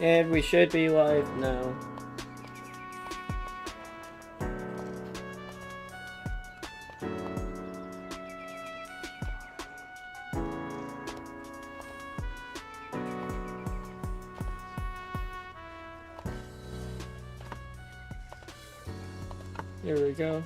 And we should be live now. There we go.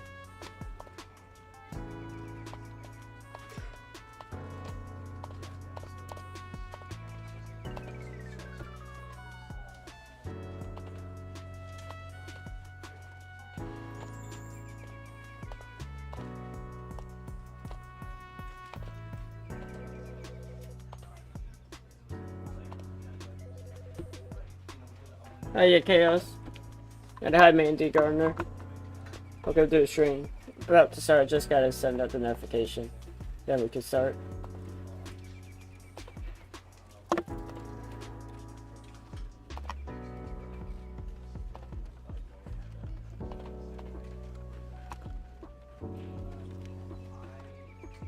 Hiya, Chaos. And hi, Mandy Gardner. Welcome to the stream. About to start, just gotta send out the notification. Then we can start.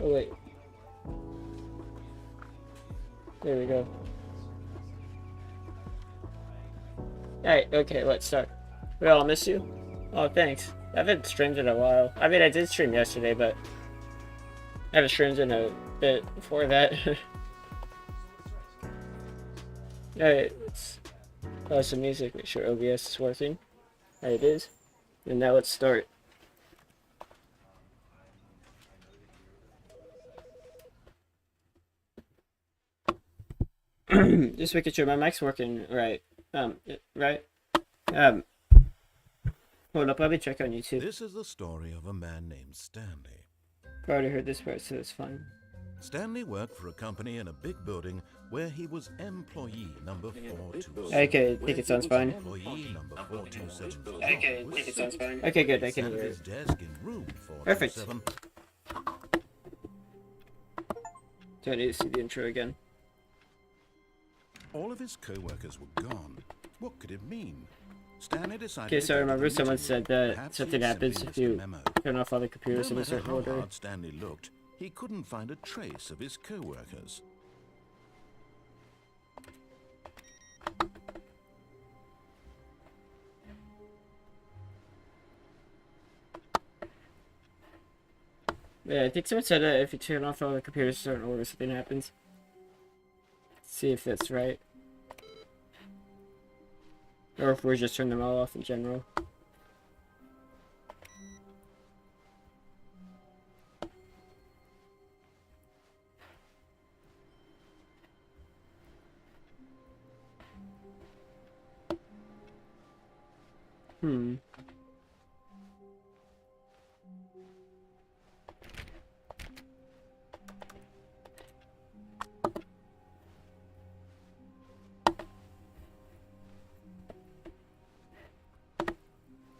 Oh, wait. There we go. Alright, okay, let's start. We all miss you? Oh, thanks. I haven't streamed in a while. I mean, I did stream yesterday, but I haven't streamed in a bit before that. Alright, let's play some music, make sure OBS is working. There it is. And now let's start. Just making sure my mic's working right. Right? Hold up, let me check on YouTube. This is the story of a man named Stanley. I already heard this part, so it's fine. Stanley worked for a company in a big building where he was employee number 427. Okay, I think it sounds fine. Employee number 427. Okay, I think it sounds fine. Okay, good, I can hear His it. desk in room Perfect. 427. Do I need to see the intro again? All of his co-workers were gone. What could it mean? Stanley decided. Okay, so I to go to remember the someone meeting. said that Perhaps something he'd happens simply if missed a you memo. turn off all the computers No in a matter certain how order. hard Stanley looked, he couldn't find a trace of his co-workers. Yeah, I think someone said that if you turn off all the computers in a certain order, something happens. Let's see if that's right. Or if we're just turning them all off in general. Hmm.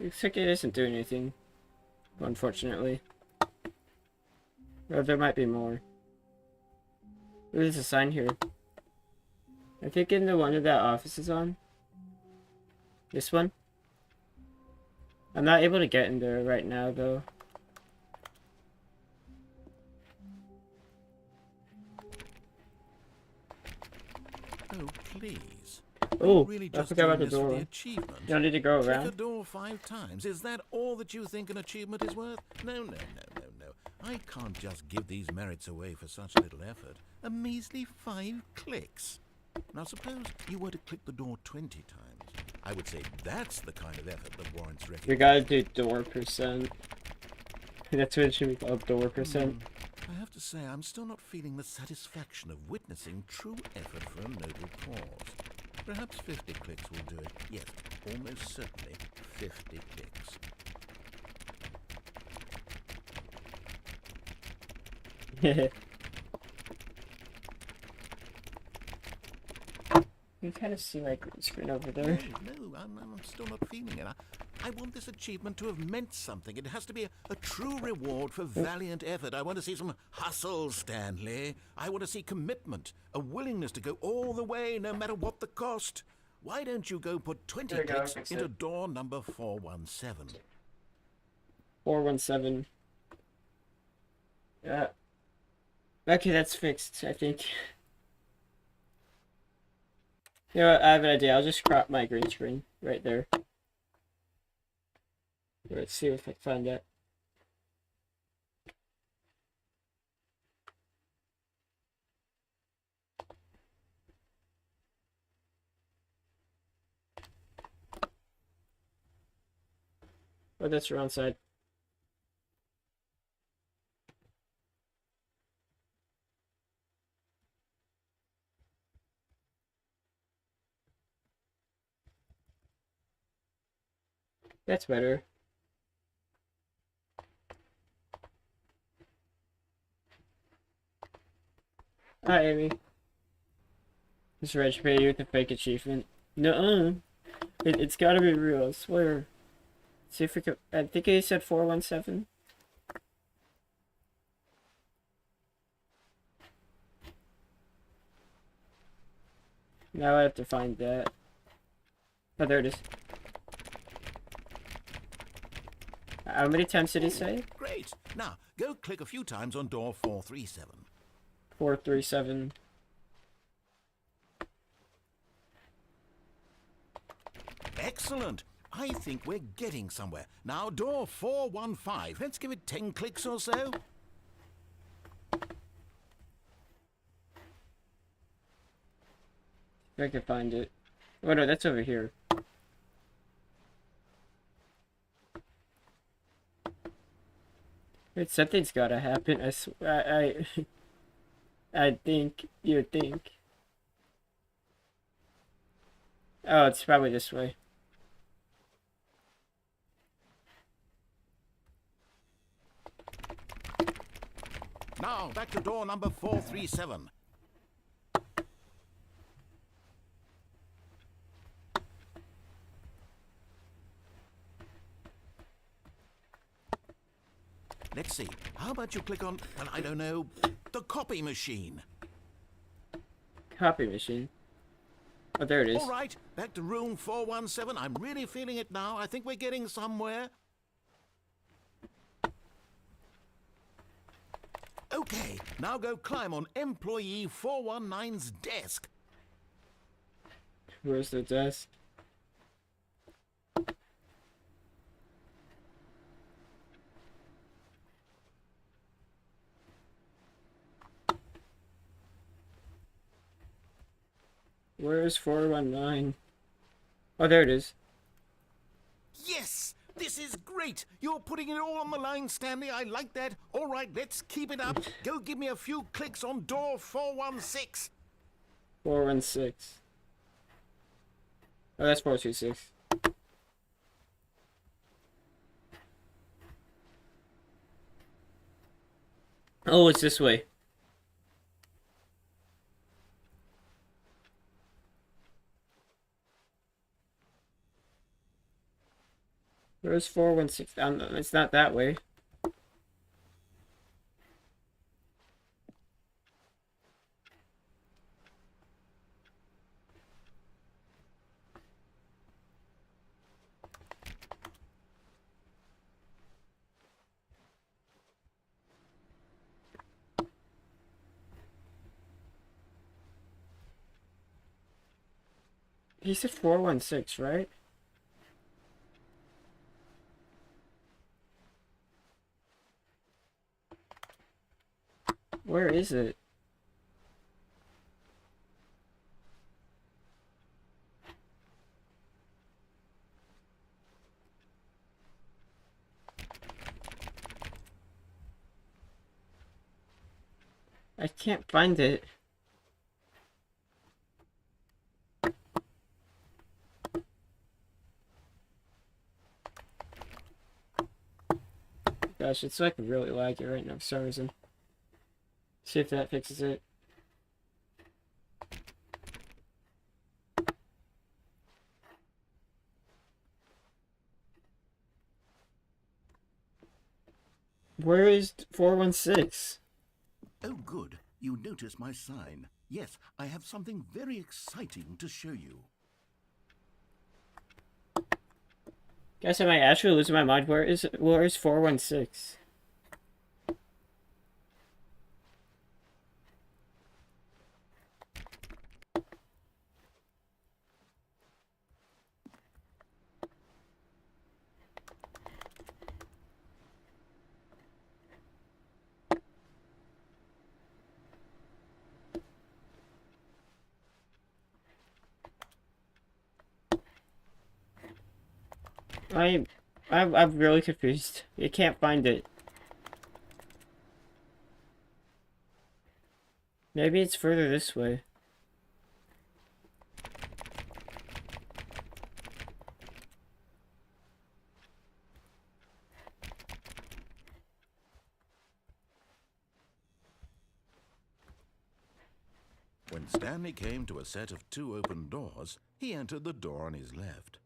Looks like it isn't doing anything, unfortunately. Or there might be more. There's a sign here. I think in the one that office is on. This one? I'm not able to get in there right now, though. Oh, please. Oh, Really I just forgot about doing the this for door. the achievement? You don't need to go Click a around. door 5 times. Is that all that you think an achievement is worth? No. I can't just give these merits away for such little effort. A measly 5 clicks. Now suppose you were to click the door 20 times. I would say that's the kind of effort that warrants recognition. We gotta do door percent. That's what it should be called, door percent. I have to say, I'm still not feeling the satisfaction of witnessing true effort for a noble cause. Perhaps 50 clicks will do it. Yes, almost certainly 50 clicks. You kind of see my green screen over there. No, I'm still not feeling it. I want this achievement to have meant something. It has to be a true reward for valiant effort. I want to see some hustle, Stanley. I want to see commitment, a willingness to go all the way, no matter what the cost. Why don't you go put 20 There we go, clicks fix into it. door number 417? 417. Yeah. Okay, that's fixed, I think. You know what, I have an idea. I'll just crop my green screen right there. Let's see if I can find that. Oh, that's the wrong side. That's better. Hi, Amy. This Reg pay you with a fake achievement. No, it's gotta be real, I swear. See if we can. I think he said 417. Now I have to find that. Oh, there it is. How many times did he say? Great. Now, go click a few times on door 437. 437. Excellent. I think we're getting somewhere. Now, door 415. Let's give it 10 clicks or so. If I can find it. Oh no, that's over here. Wait, something's gotta happen. I think you'd think. Oh, it's probably this way. Now, back to door number 437. Let's see. How about you click on, well, I don't know, the copy machine? Copy machine. Oh, there it is. All right, back to room 417. I'm really feeling it now. I think we're getting somewhere. Okay, now go climb on employee 419's desk. Where's the desk? Where is 419? Oh, there it is. Yes, this is great. You're putting it all on the line, Stanley. I like that. All right, let's keep it up. Go give me a few clicks on door 416. 416. Oh, that's 426. Oh, it's this way. Where's 416? It's not that way. He said 416, right? Where is it? I can't find it. Gosh, it's like really laggy right now for some reason. See if that fixes it. Where is 416? Oh, good. You noticed my sign. Yes, I have something very exciting to show you. Guys, am I actually losing my mind? Where is 416? I'm really confused. You can't find it. Maybe it's further this way. When Stanley came to a set of 2 open doors, he entered the door on his left.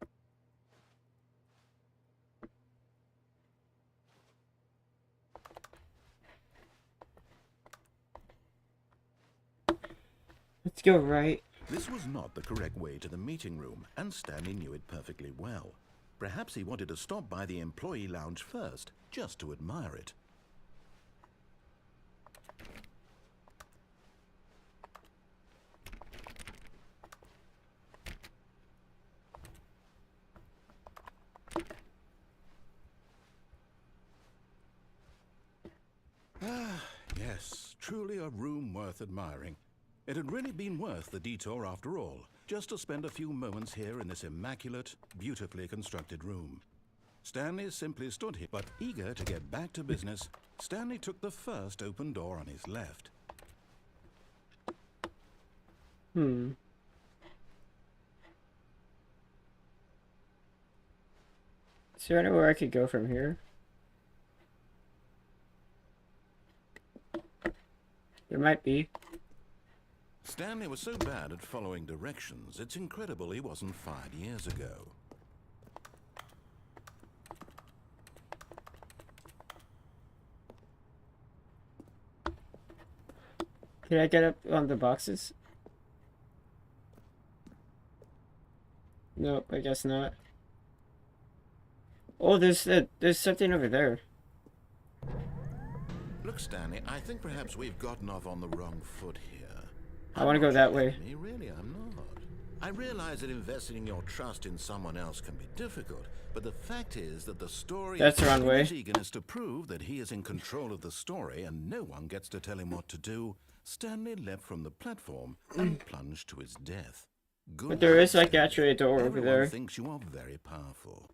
Let's go right. This was not the correct way to the meeting room, and Stanley knew it perfectly well. Perhaps he wanted to stop by the employee lounge first, just to admire it. Ah, yes, truly a room worth admiring. It had really been worth the detour after all, just to spend a few moments here in this immaculate, beautifully constructed room. Stanley simply stood here, but eager to get back to business, Stanley took the first open door on his left. Is there anywhere I could go from here? There might be. Stanley was so bad at following directions, it's incredible he wasn't fired years ago. Can I get up on the boxes? Nope, I guess not. Oh, there's something over there. Look, Stanley, I think perhaps we've gotten off on the wrong foot here. I want to go that way. Really, I'm not. I realize that investing your trust in someone else can be difficult, but the fact is that the story That's the wrong way. his eagerness to prove that he is in control of the story and no one gets to tell him what to do. Stanley leapt from the platform and plunged to his death. Good But there luck, is like Stanley. actually a door over Everyone there. thinks you are very powerful.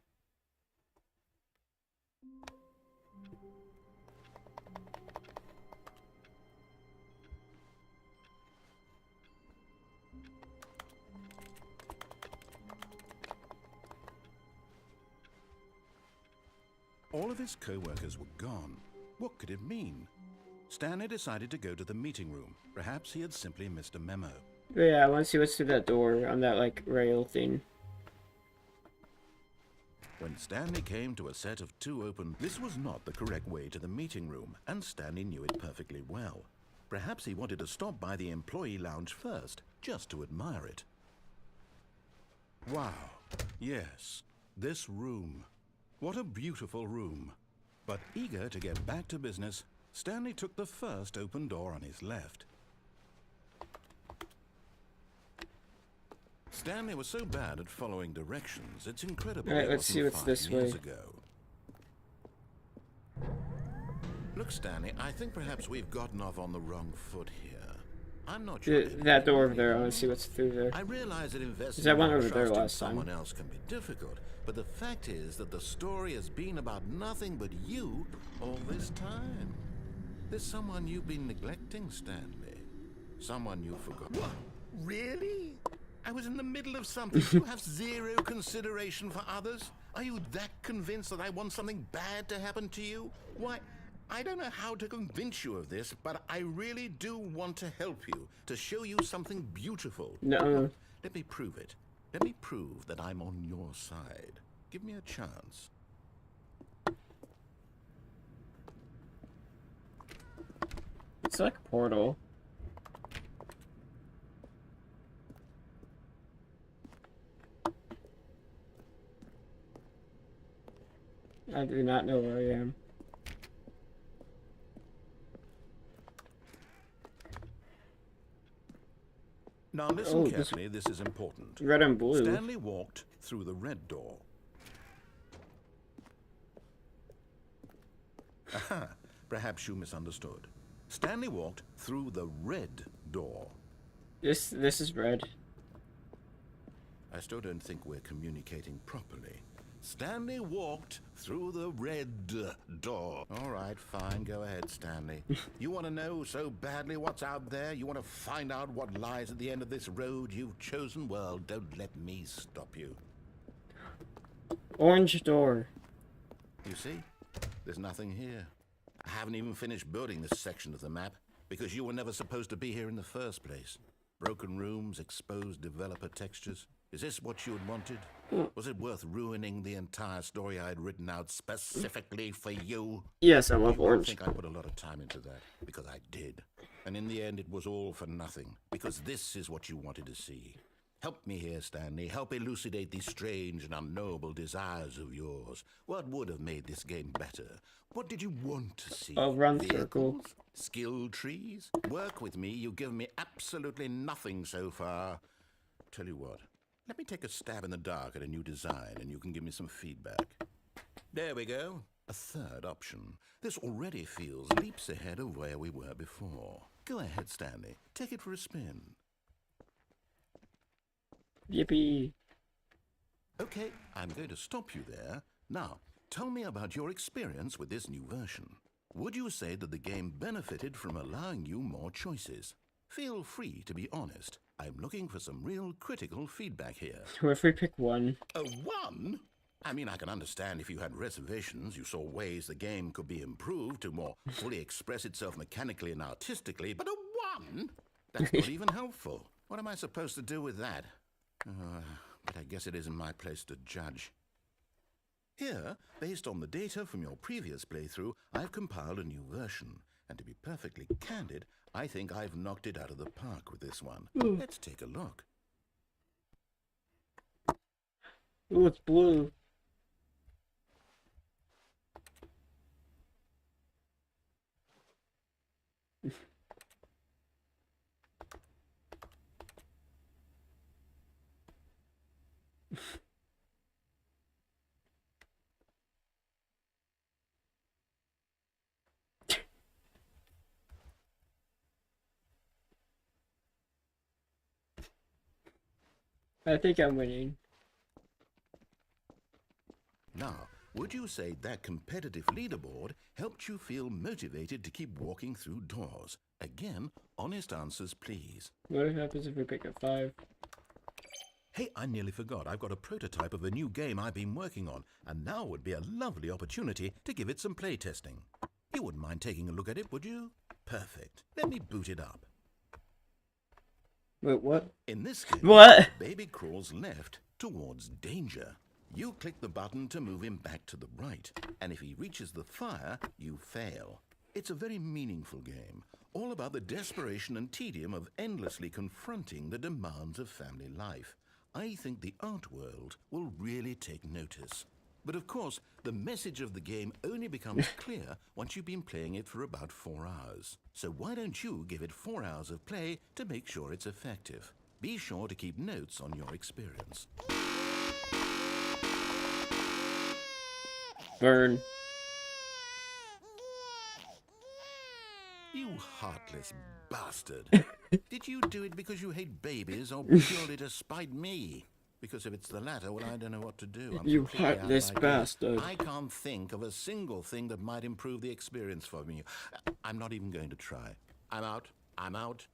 All of his co-workers were gone. What could it mean? Stanley decided to go to the meeting room. Perhaps he had simply missed a memo. But yeah, I want to see what's through that door on that like rail thing. When Stanley came to a set of 2 open, this was not the correct way to the meeting room, and Stanley knew it perfectly well. Perhaps he wanted to stop by the employee lounge first, just to admire it. Wow, yes, this room. What a beautiful room. But eager to get back to business, Stanley took the first open door on his left. Stanley was so bad at following directions, it's incredible. Alright, let's see what's this way. Look, Stanley, I think perhaps we've gotten off on the wrong foot here. I'm not sure. That door over there, I want to see what's through there. I realize that investing I went your over there trust in last time. someone else can be difficult, but the fact is that the story has been about nothing but you all this time. There's someone you've been neglecting, Stanley. Someone you forgot. What? Really? I was in the middle of something. You have zero consideration for others? Are you that convinced that I want something bad to happen to you? Why, I don't know how to convince you of this, but I really do want to help you, to show you something beautiful. No. Let me prove it. Let me prove that I'm on your side. Give me a chance. It's like a portal. I do not know where I am. Now listen carefully, this is important. Red and blue. Stanley walked through the red door. Aha, perhaps you misunderstood. Stanley walked through the red door. This is red. I still don't think we're communicating properly. Stanley walked through the red door. All right, fine. Go ahead, Stanley. You want to know so badly what's out there? You want to find out what lies at the end of this road you've chosen? Well, don't let me stop you. Orange door. You see? There's nothing here. I haven't even finished building this section of the map because you were never supposed to be here in the first place. Broken rooms, exposed developer textures. Is this what you had wanted? Was it worth ruining the entire story I had written out specifically for you? Yes, I love I orange. think I put a lot of time into that, because I did. And in the end, it was all for nothing, because this is what you wanted to see. Help me here, Stanley. Help elucidate these strange and unknowable desires of yours. What would have made this game better? What did you want to see? A run Vehicles? circle. Skill trees? Work with me. You've given me absolutely nothing so far. Tell you what. Let me take a stab in the dark at a new design, and you can give me some feedback. There we go. A third option. This already feels leaps ahead of where we were before. Go ahead, Stanley. Take it for a spin. Yippee. Okay, I'm going to stop you there. Now, tell me about your experience with this new version. Would you say that the game benefited from allowing you more choices? Feel free to be honest. I'm looking for some real critical feedback here. What if we pick one? A one? I mean, I can understand if you had reservations, you saw ways the game could be improved to more fully express itself mechanically and artistically, but a one? That's not even helpful. What am I supposed to do with that? But I guess it isn't my place to judge. Here, based on the data from your previous playthrough, I've compiled a new version. And to be perfectly candid, I think I've knocked it out of the park with this one. Let's take a look. Ooh, it's blue. I think I'm winning. Now, would you say that competitive leaderboard helped you feel motivated to keep walking through doors? Again, honest answers, please. What happens if we pick a 5? Hey, I nearly forgot. I've got a prototype of a new game I've been working on, and now would be a lovely opportunity to give it some playtesting. You wouldn't mind taking a look at it, would you? Perfect. Let me boot it up. Wait, what? In this game, What? baby crawls left towards danger. You click the button to move him back to the right, and if he reaches the fire, you fail. It's a very meaningful game, all about the desperation and tedium of endlessly confronting the demands of family life. I think the art world will really take notice. But of course, the message of the game only becomes clear once you've been playing it for about 4 hours. So why don't you give it 4 hours of play to make sure it's effective? Be sure to keep notes on your experience. Burn. You heartless bastard. Did you do it because you hate babies or purely to spite me? Because if it's the latter, well, I don't know what to do. You heartless bastard. I can't think of a single thing that might improve the experience for me. I'm not even going to try. I'm out.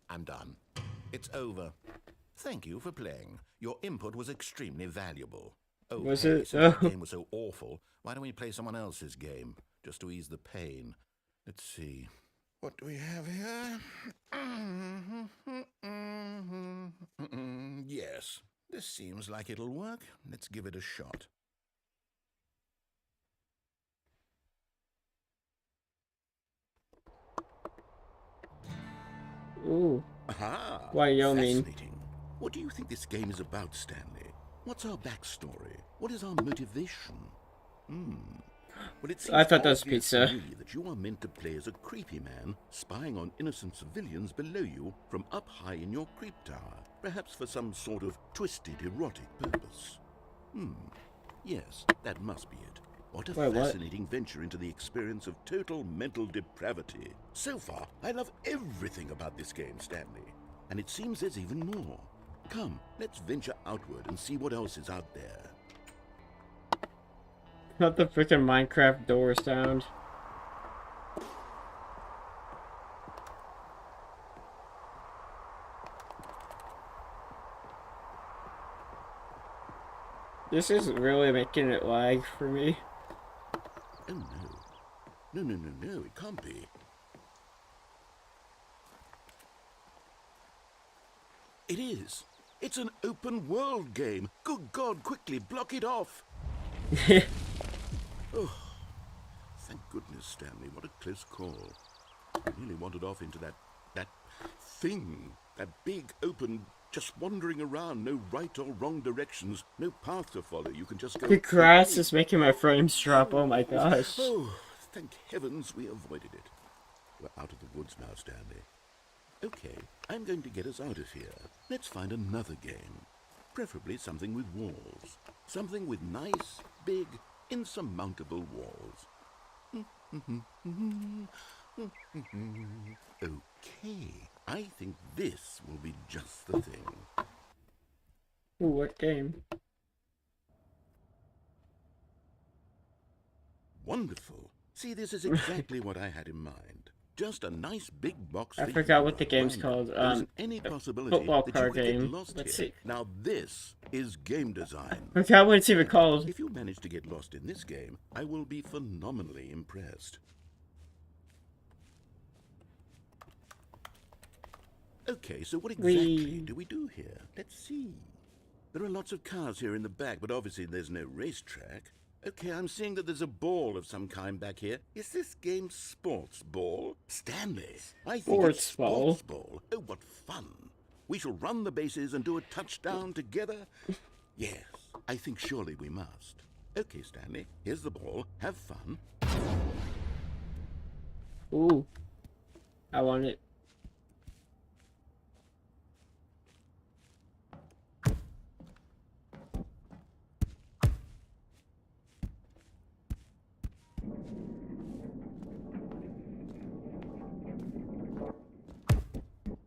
I'm done. It's over. Thank you for playing. Your input was extremely valuable. Oh, Was hey, it? since the game was so awful, why don't we play someone else's game, just to ease the pain? Let's see. What do we have here? Yes, this seems like it'll work. Let's give it a shot. Ooh. Aha! Wyoming. Fascinating. What do you think this game is about, Stanley? What's our backstory? What is our motivation? Well, it seems I thought that was obvious pizza. to me that you are meant to play as a creepy man spying on innocent civilians below you from up high in your creep tower, perhaps for some sort of twisted erotic purpose. Yes, that must be it. What a Wait, what? fascinating venture into the experience of total mental depravity. So far, I love everything about this game, Stanley. And it seems there's even more. Come, let's venture outward and see what else is out there. Not the freaking Minecraft door sound. This is really making it lag for me. Oh no. No, it can't be. It is. It's an open world game. Good God, quickly block it off. Oh, thank goodness, Stanley. What a close call. I nearly wandered off into that thing. That big, open, just wandering around. No right or wrong directions. No path to follow. You can just go... The grass is making my frames drop. Oh my gosh. Oh, thank heavens we avoided it. We're out of the woods now, Stanley. Okay, I'm going to get us out of here. Let's find another game. Preferably something with walls. Something with nice, big, insurmountable walls. Okay, I think this will be just the thing. Ooh, what game? Wonderful. See, this is exactly what I had in mind. Just a nice big box. I forgot what the game's called. Any possibility Football that card you could game. get lost Let's here. see. Now this is game design. I forgot what it's even called. If you manage to get lost in this game, I will be phenomenally impressed. Okay, so what exactly do we do here? Let's see. There are lots of cars here in the back, but obviously there's no racetrack. Okay, I'm seeing that there's a ball of some kind back here. Is this game sports ball? Stanley, I think it's sports ball. Oh, what fun. We shall run the bases and do a touchdown together. Yes, I think surely we must. Okay, Stanley, here's the ball. Have fun. Ooh. I want it.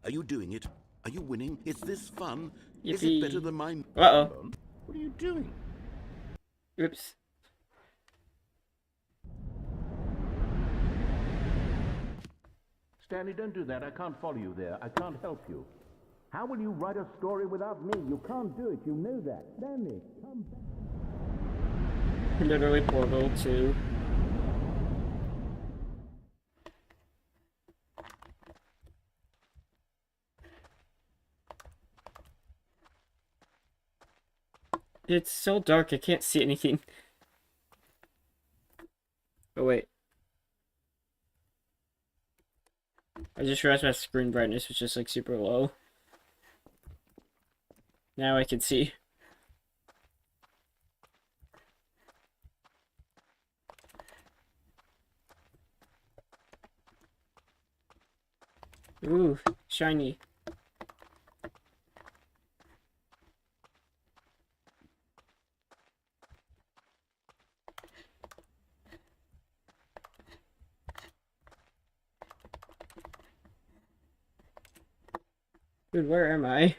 Are you doing it? Are you winning? Is this fun? Yippee. Is it better than mine? Uh-oh. What are you doing? Oops. Stanley, don't do that. I can't follow you there. I can't help you. How will you write a story without me? You can't do it. You know that. Stanley, come back. Literally Portal 2. It's so dark, I can't see anything. Oh, wait. I just realized my screen brightness was just like super low. Now I can see. Ooh, shiny. Dude, where am I?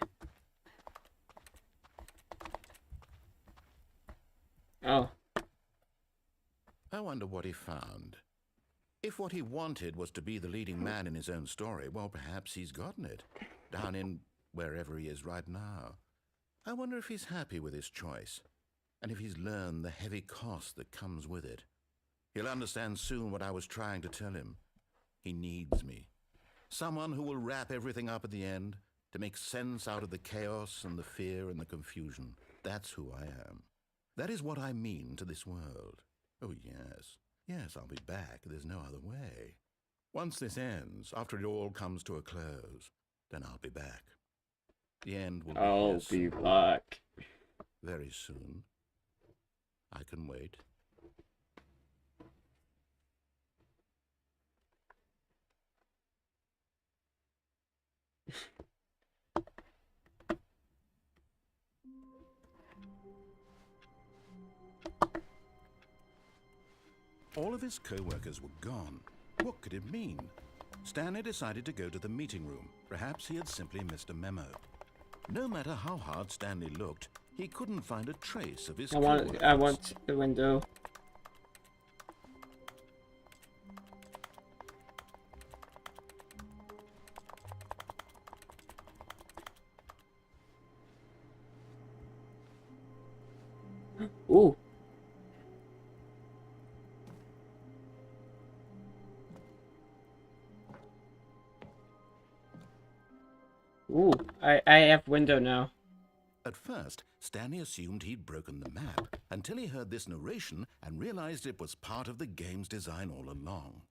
Oh. I wonder what he found. If what he wanted was to be the leading man in his own story, well, perhaps he's gotten it. Down in wherever he is right now. I wonder if he's happy with his choice. And if he's learned the heavy cost that comes with it. He'll understand soon what I was trying to tell him. He needs me. Someone who will wrap everything up at the end, to make sense out of the chaos and the fear and the confusion. That's who I am. That is what I mean to this world. Oh, yes. Yes, I'll be back. There's no other way. Once this ends, after it all comes to a close, then I'll be back. The end will be I'll be back. very soon. I can wait. All of his co-workers were gone. What could it mean? Stanley decided to go to the meeting room. Perhaps he had simply missed a memo. No matter how hard Stanley looked, he couldn't find a trace of his co-workers. I want the window. Ooh. Ooh. I have window now. At first, Stanley assumed he'd broken the map until he heard this narration and realized it was part of the game's design all along.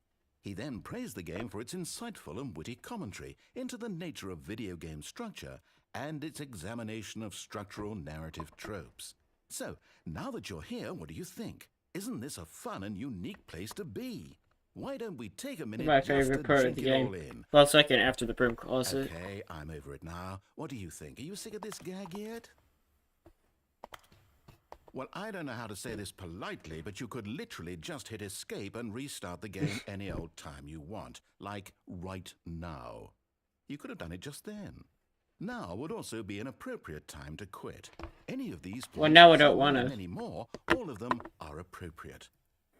He then praised the game for its insightful and witty commentary into the nature of video game structure and its examination of structural narrative tropes. So, now that you're here, what do you think? Isn't this a fun and unique place to be? Why don't we take a minute My just favorite to part of drink the it game. all in? Well, second after the broom closet. Okay, I'm over it now. What do you think? Are you sick of this gag yet? Well, I don't know how to say this politely, but you could literally just hit escape and restart the game any old time you want. Like right now. You could have done it just then. Now would also be an appropriate time to quit. Any of these Well, now I places, don't wanna. and many more, all of them are appropriate.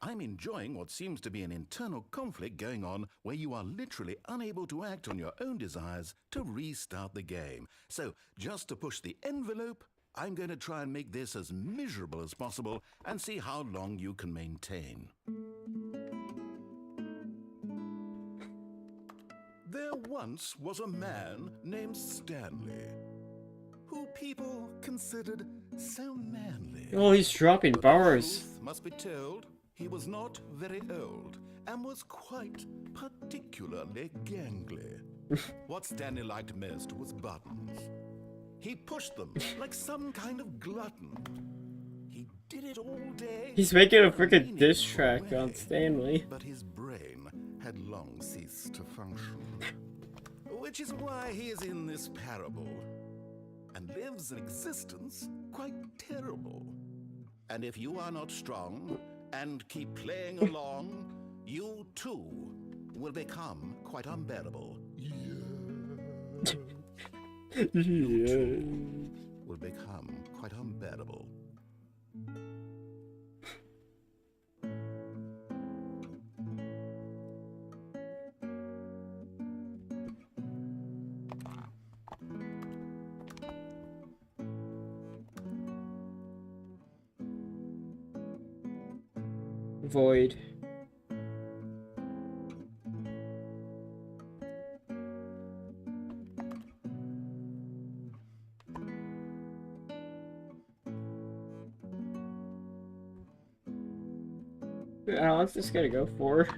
I'm enjoying what seems to be an internal conflict going on where you are literally unable to act on your own desires to restart the game. So, just to push the envelope, I'm going to try and make this as miserable as possible and see how long you can maintain. There once was a man named Stanley, who people considered so manly. Oh, he's dropping But the bars. truth must be told, he was not very old and was quite particularly gangly. What Stanley liked most was buttons. He pushed them like some kind of glutton. He did it all day. He's making a in freaking meaningful diss track on way, Stanley. But his brain had long ceased to function. Which is why he is in this parable and lives an existence quite terrible. And if you are not strong and keep playing along, you too will become quite unbearable. Yeah. Will become quite unbearable. Void. How long's this gonna go for?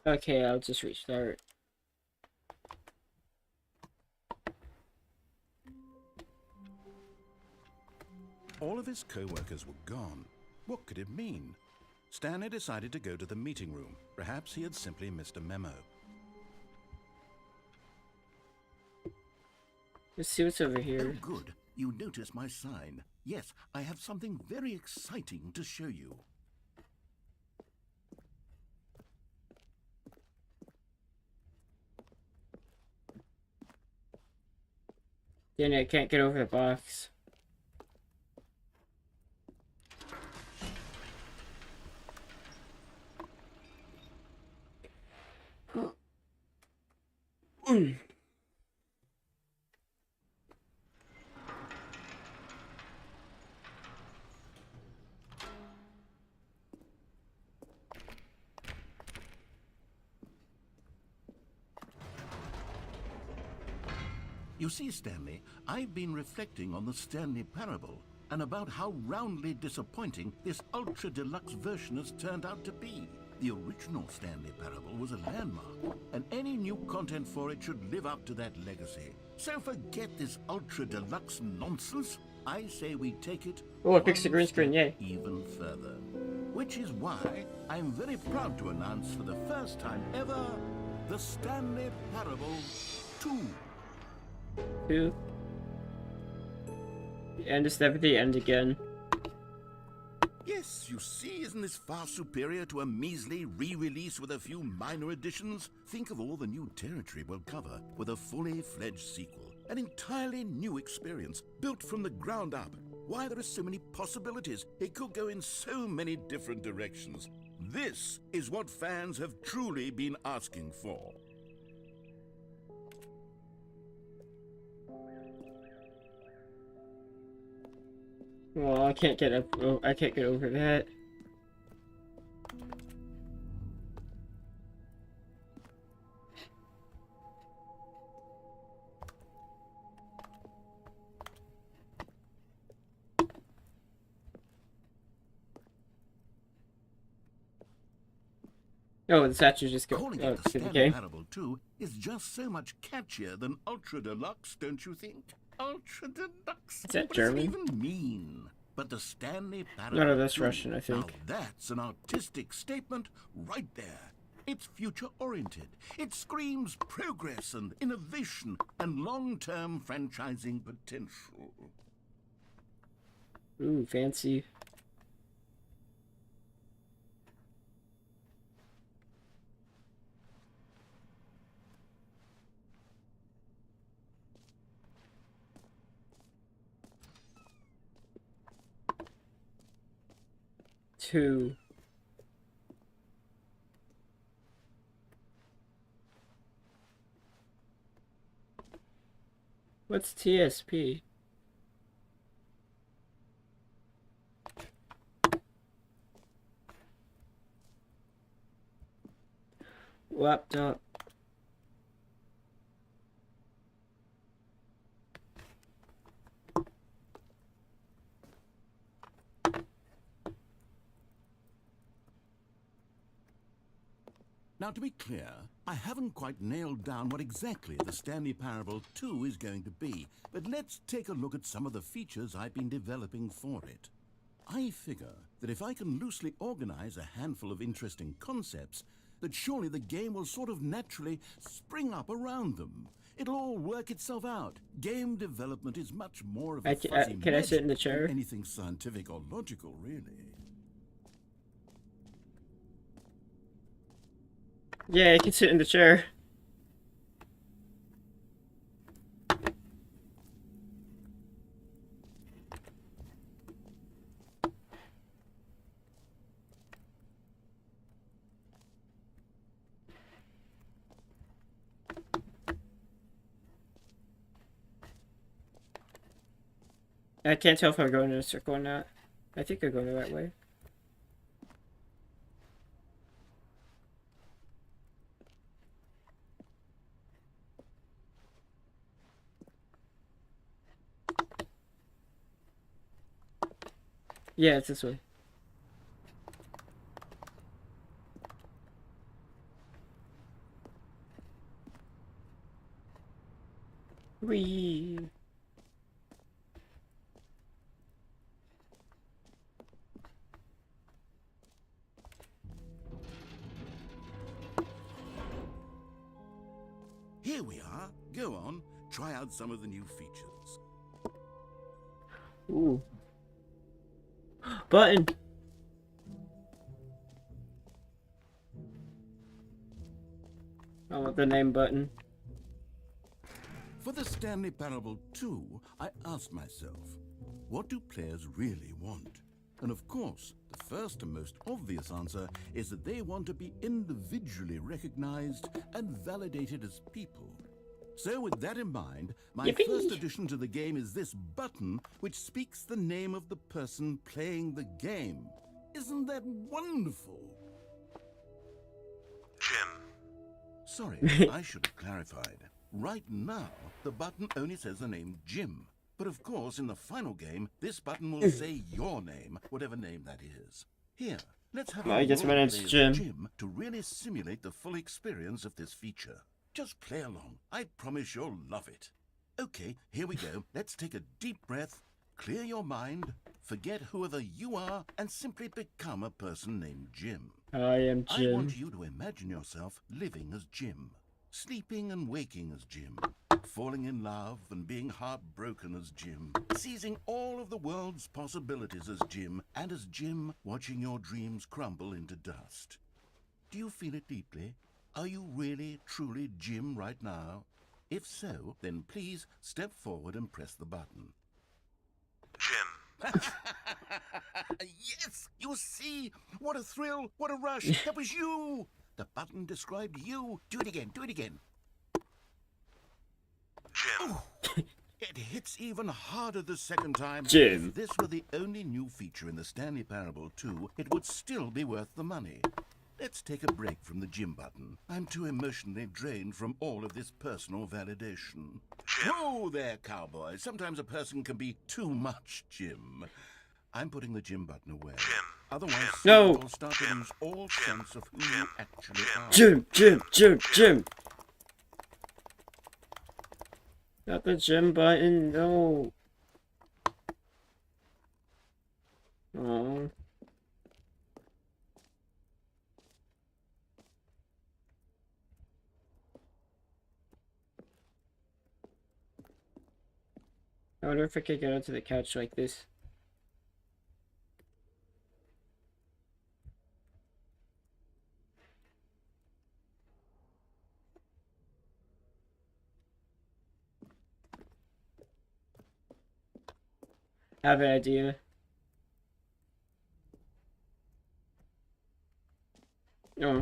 Okay, I'll just restart. All of his co-workers were gone. What could it mean? Stanley decided to go to the meeting room. Perhaps he had simply missed a memo. Let's see what's over Oh, here. good. You noticed my sign. Yes, I have something very exciting to show you. Then I can't get over the box. You see, Stanley, I've been reflecting on the Stanley parable and about how roundly disappointing this ultra-deluxe version has turned out to be. The original Stanley parable was a landmark, and any new content for it should live up to that legacy. So forget this ultra-deluxe nonsense. I say we take it Oh, I fixed the one green screen, step yay. even further. Which is why I'm very proud to announce for the first time ever, the Stanley Parable 2. 2. The end is never the end again. Yes, you see, isn't this far superior to a measly re-release with a few minor additions? Think of all the new territory we'll cover with a fully fledged sequel. An entirely new experience, built from the ground up. Why, there are so many possibilities. It could go in so many different directions. This is what fans have truly been asking for. Well, I can't get up. Oh, I can't get over that. Oh, the statue just go Calling oh, it the to the Stanley game. Parable 2 is just so much catchier than Ultra Deluxe, don't you think? Ultra Deluxe? Is that what German? does it even mean? But the Stanley Parable No, that's 2, Russian, I think. Now that's an artistic statement right there. It's future-oriented. It screams progress and innovation and long-term franchising potential. Ooh, fancy. Two. What's TSP? Laptop. Now, to be clear, I haven't quite nailed down what exactly the Stanley Parable 2 is going to be, but let's take a look at some of the features I've been developing for it. I figure that if I can loosely organize a handful of interesting concepts, that surely the game will sort of naturally spring up around them. It'll all work itself out. Game development is much more of a fuzzy Can I sit in the magic chair? than anything scientific or logical, really. Yeah, I can sit in the chair. I can't tell if I'm going in a circle or not. I think I'm going the right way. Yeah, it's this way. Whee! Here we are. Go on, try out some of the new features. Ooh. Button! I want the name button. For the Stanley Parable 2, I asked myself, what do players really want? And of course, the first and most obvious answer is that they want to be individually recognized and validated as people. So with that in mind, my Yippee! first addition to the game is this button, which speaks the name of the person playing the game. Isn't that wonderful? Jim. Sorry, I should have clarified. Right now, the button only says the name Jim. But of course, in the final game, this button will say your name, whatever name that is. Here, let's have Well, I guess my role name's play as Jim. to really simulate the full experience of this feature. Just play along. I promise you'll love it. Okay, here we go. Let's take a deep breath, clear your mind, forget whoever you are and simply become a person named Jim. I am I Jim. want you to imagine yourself living as Jim, sleeping and waking as Jim, falling in love and being heartbroken as Jim, seizing all of the world's possibilities as Jim, and as Jim, watching your dreams crumble into dust. Do you feel it deeply? Are you really, truly Jim right now? If so, then please step forward and press the button. Jim. Yes! You see? What a thrill! What a rush! That was you! The button described you. Do it again. Do it again. Jim. It hits even harder the second time. Jim. If this were the only new feature in the Stanley Parable 2, it would still be worth the money. Let's take a break from the Jim button. I'm too emotionally drained from all of this personal validation. Jim. Whoa there, cowboy. Sometimes a person can be too much Jim. I'm putting the Jim button away. Jim. Otherwise, No. you'll start to lose all sense of who you actually are. Jim. Not the Jim button, no. Oh. I wonder if I could get onto the couch like this. I have an idea. No.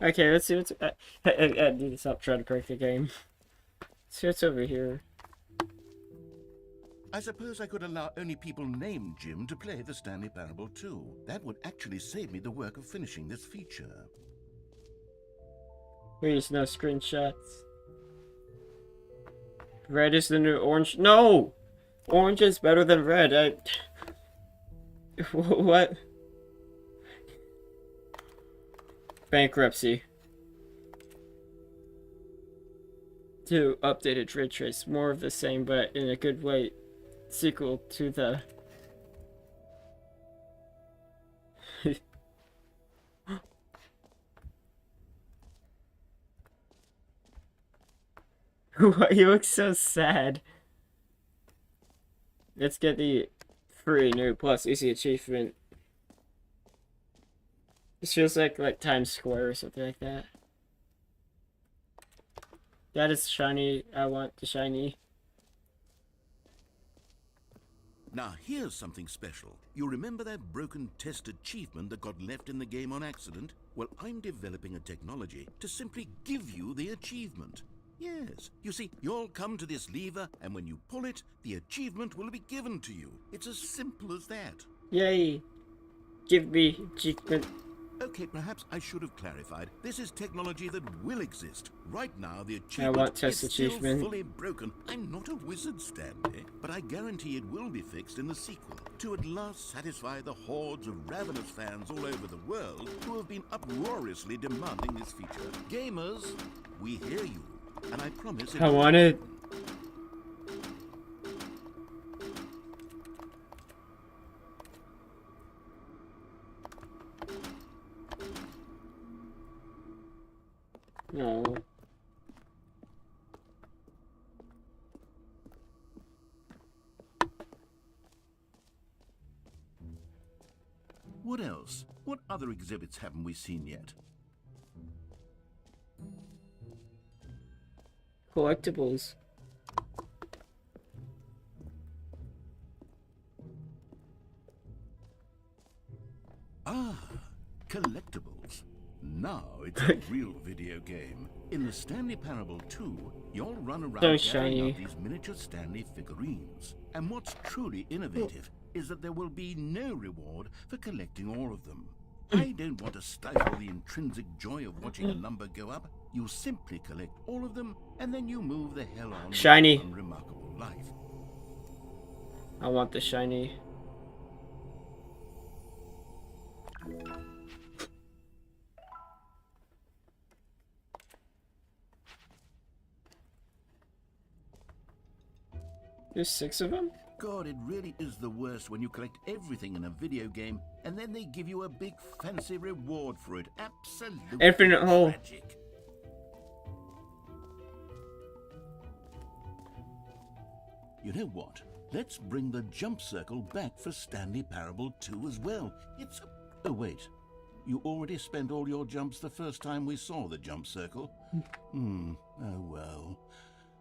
Okay, let's see what's. I need to stop trying to break the game. Let's see what's over here. I suppose I could allow only people named Jim to play the Stanley Parable 2. That would actually save me the work of finishing this feature. Please, no screenshots. Red is the new orange. No! Orange is better than red. What? Bankruptcy. To updated ray trace. More of the same, but in a good way. Sequel to the... You look so sad. Let's get the free new plus easy achievement. This feels like Times Square or something like that. That is shiny. I want the shiny. Now here's something special. You remember that broken test achievement that got left in the game on accident? Well, I'm developing a technology to simply give you the achievement. Yes, you see, you'll come to this lever, and when you pull it, the achievement will be given to you. It's as simple as that. Yay! Give me achievement. Okay, perhaps I should have clarified. This is technology that will exist. Right now, the I achievement want test is still achievement. fully broken. I'm not a wizard, Stanley, but I guarantee it will be fixed in the sequel to at last satisfy the hordes of ravenous fans all over the world who have been uproariously demanding this feature. Gamers, we hear you, and I promise it I will want it. No. What else? What other exhibits haven't we seen yet? Collectibles. Ah, collectibles. Now it's a real video game. In the Stanley Parable 2, you'll run around So gathering shiny. up these miniature Stanley figurines. And what's truly innovative is that there will be no reward for collecting all of them. I don't want to stifle the intrinsic joy of watching a number go up. You simply collect all of them, and then you move the hell on with Shiny. your unremarkable life. I want the shiny. There's 6 of them? God, it really is the worst when you collect everything in a video game and then they give you a big fancy reward for it. Absolutely Infinite hole. tragic. You know what? Let's bring the jump circle back for Stanley Parable 2 as well. It's a... Oh, wait. You already spent all your jumps the first time we saw the jump circle? Oh, well.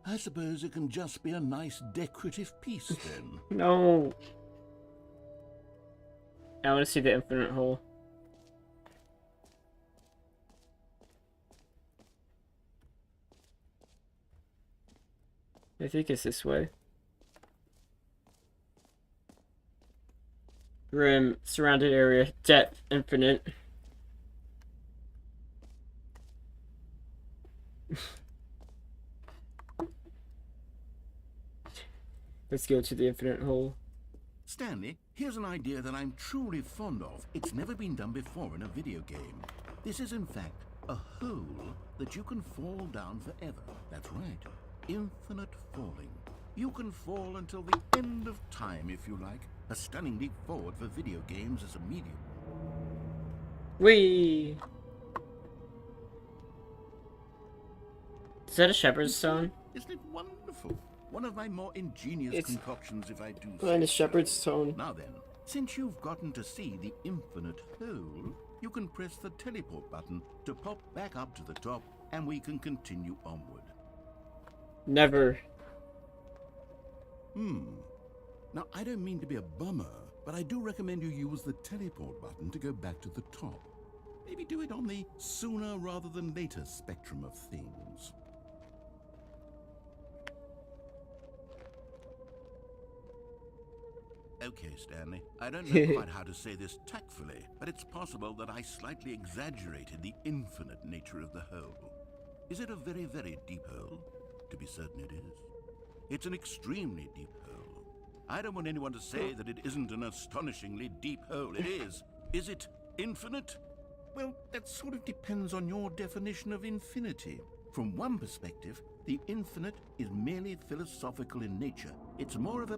I suppose it can just be a nice decorative piece then. No. I want to see the infinite hole. I think it's this way. Room, surrounded area, depth, infinite. Let's go to the infinite hole. Stanley, here's an idea that I'm truly fond of. It's never been done before in a video game. This is in fact a hole that you can fall down forever. That's right. Infinite falling. You can fall until the end of time if you like. A stunning leap forward for video games as a medium. Whee! Is that a shepherd's stone? Isn't it wonderful? One of my more ingenious concoctions, if I do say Find a so. shepherd's stone. Now then, since you've gotten to see the infinite hole, you can press the teleport button to pop back up to the top, and we can continue onward. Never. Now, I don't mean to be a bummer, but I do recommend you use the teleport button to go back to the top. Maybe do it on the sooner rather than later spectrum of things. Okay, Stanley, I don't know quite how to say this tactfully, but it's possible that I slightly exaggerated the infinite nature of the hole. Is it a very, very deep hole? To be certain it is. It's an extremely deep hole. I don't want anyone to say that it isn't an astonishingly deep hole. It is. Is it infinite? Well, that sort of depends on your definition of infinity. From one perspective, the infinite is merely philosophical in nature. It's more of a...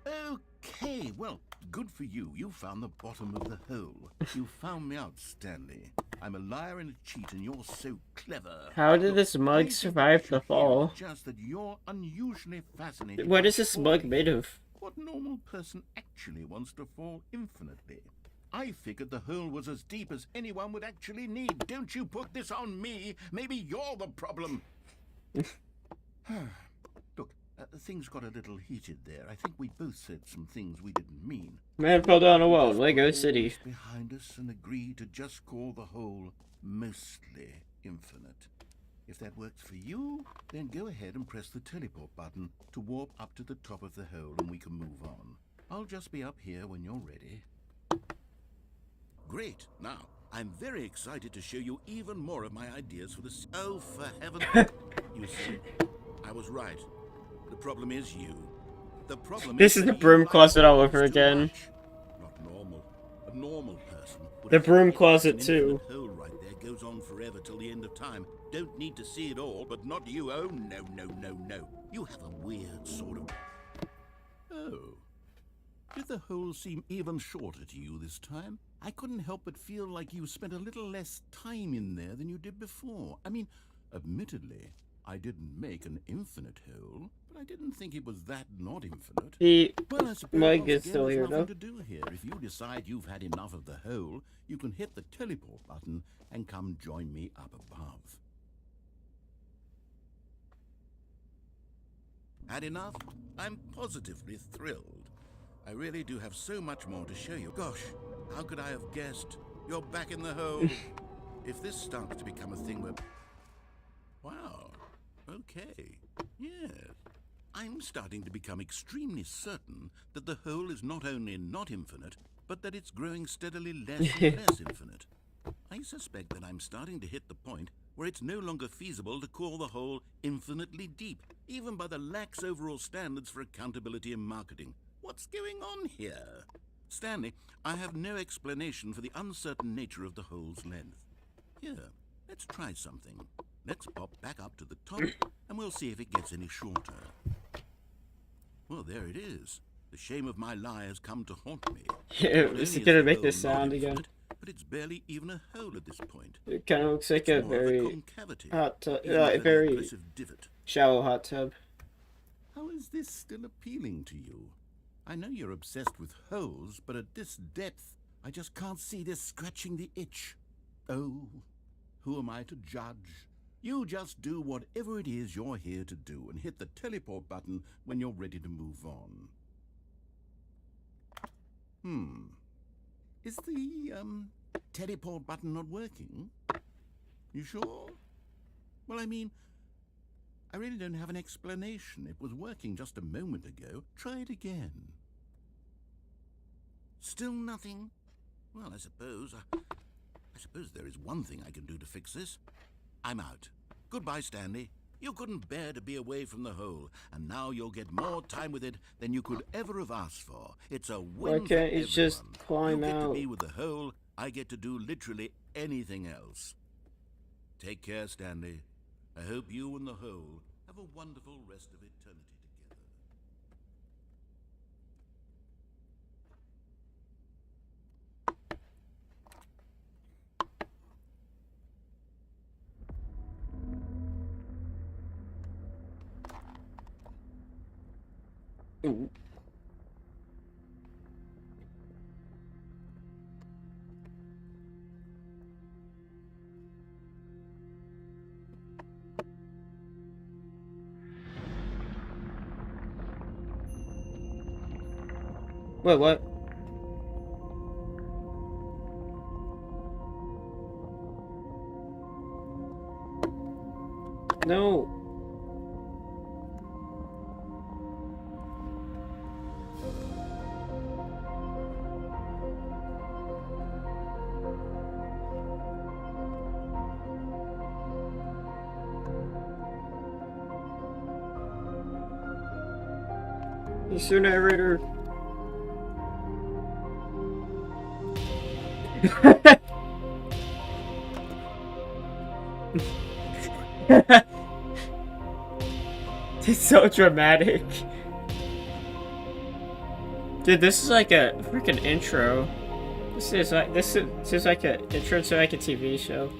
Okay, well, good for you. You found the bottom of the hole. You found me out, Stanley. I'm a liar and a cheat, and you're so clever. How did Look, this I mug think survive what the you hear fall? is just that you're unusually fascinated. What by is this mug falling. made of? What normal person actually wants to fall infinitely? I figured the hole was as deep as anyone would actually need. Don't you put this on me. Maybe you're the problem. Look, things got a little heated there. I think we both said some things we didn't mean. Man fell down a wall, Just Lego put all City. this behind us and agreed to just call the hole mostly infinite. If that works for you, then go ahead and press the teleport button to warp up to the top of the hole and we can move on. I'll just be up here when you're ready. Great. Now, I'm very excited to show you even more of my ideas for this. Oh, for heaven's sake. You see, I was right. The problem is you. The problem This is that the you broom like closet all things over too again. much. Not normal. A normal person would The have broom an closet infinite too. hole right there goes on forever till the end of time. Don't need to see it all, but not you. Oh, no, no, no, no. You have a weird sort of... Oh. Did the hole seem even shorter to you this time? I couldn't help but feel like you spent a little less time in there than you did before. I mean, admittedly, I didn't make an infinite hole, but I didn't think it was that not infinite. The Well, I suppose mug once is again, still there's here, nothing though. to do here. If you decide you've had enough of the hole, you can hit the teleport button and come join me up above. Had enough? I'm positively thrilled. I really do have so much more to show you. Gosh, how could I have guessed? You're back in the hole. If this starts to become a thing where... Wow. Okay. Yes. I'm starting to become extremely certain that the hole is not only not infinite, but that it's growing steadily less and less infinite. I suspect that I'm starting to hit the point where it's no longer feasible to call the hole infinitely deep, even by the lax overall standards for accountability and marketing. What's going on here? Stanley, I have no explanation for the uncertain nature of the hole's length. Here, let's try something. Let's pop back up to the top, and we'll see if it gets any shorter. Well, there it is. The shame of my lie has come to haunt me. Yeah, Not this is only gonna the make hole this not sound again. infinite, but it's barely even a hole at this point. It kind of looks like It's a more of a very concavity, hot tub, even a very aggressive divot. shallow hot tub. How is this still appealing to you? I know you're obsessed with holes, but at this depth, I just can't see this scratching the itch. Oh, who am I to judge? You just do whatever it is you're here to do and hit the teleport button when you're ready to move on. Is the, teleport button not working? You sure? Well, I mean, I really don't have an explanation. It was working just a moment ago. Try it again. Still nothing? Well, I suppose there is one thing I can do to fix this. I'm out. Goodbye, Stanley. You couldn't bear to be away from the hole, and now you'll get more time with it than you could ever have asked for. It's a win Why can't for you just everyone. climb You get to out? be with the hole. I get to do literally anything else. Take care, Stanley. I hope you and the hole have a wonderful rest of eternity together. Ooh. Wait, what? No. It's your narrator. It's so dramatic. Dude, this is like a freaking intro. This is like an intro to like a TV show.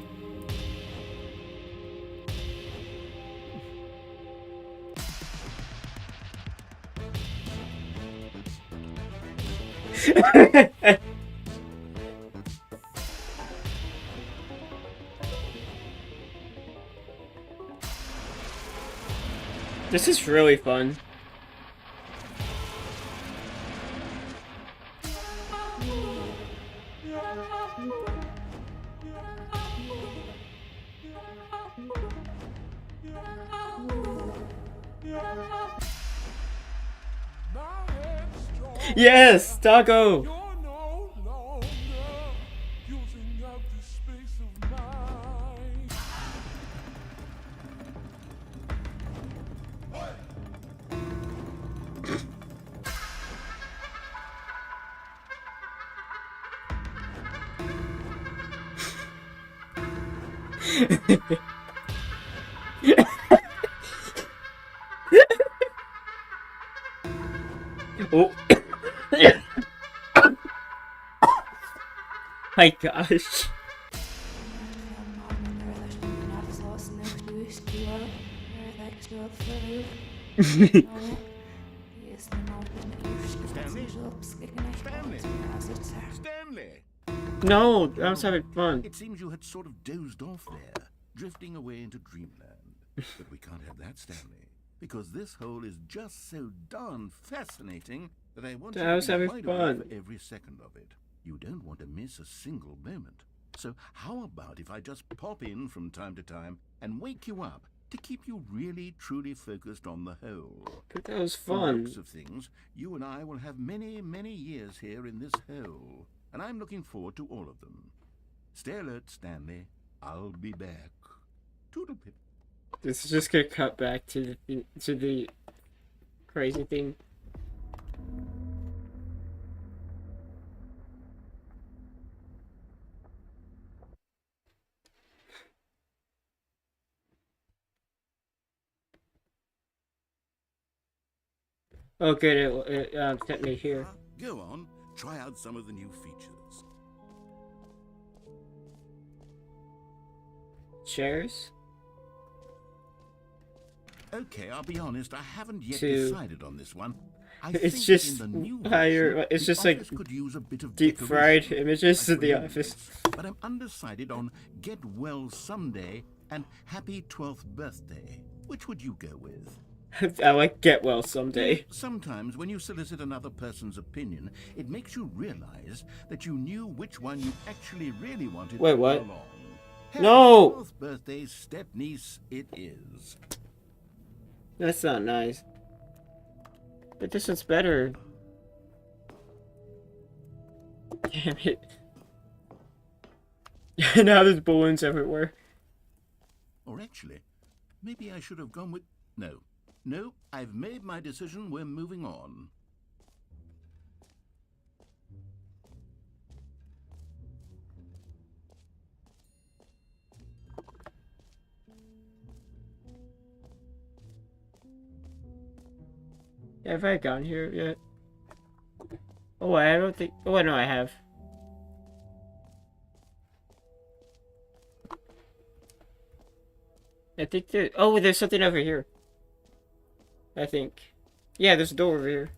This is really fun. Yes, Taco. Oh. My gosh. Stanley! No, I was having fun. It seems you had sort of dozed off there, drifting away into dreamland. But we can't have that, Stanley, because this hole is just so darn fascinating that I want I was you to be having wide awake fun. for every second of it. You don't want to miss a single moment. So how about if I just pop in from time to time and wake you up to keep you really, truly focused on the hole? But that was From the fun. looks of things, you and I will have many, many years here in this hole, and I'm looking forward to all of them. Stay alert, Stanley. I'll be back. Toodlepip. This is just gonna cut back to the crazy thing. Oh, good. It sent me here. Go on, try out some of the new features. Chairs. Okay, I'll be honest, I haven't yet To- decided on this one. I It's think just in the new higher. version, It's the just like office could use a bit of deep fried decoration, images like of the balloons. office. But I'm undecided on Get Well Someday and Happy 12th Birthday. Which would you go with? I like get well someday. Sometimes when you solicit another person's opinion, it makes you realize that you knew which one you actually really wanted Wait, all what? along. Happy No! 12th Birthday, step-niece it is. That's not nice. But this one's better. Damn it. Now there's balloons everywhere. Or actually, maybe I should have gone with... No, I've made my decision. We're moving on. Have I gone here yet? Oh, I don't think... Oh, I know I have. I think there... Oh, there's something over here. I think. Yeah, there's a door over here.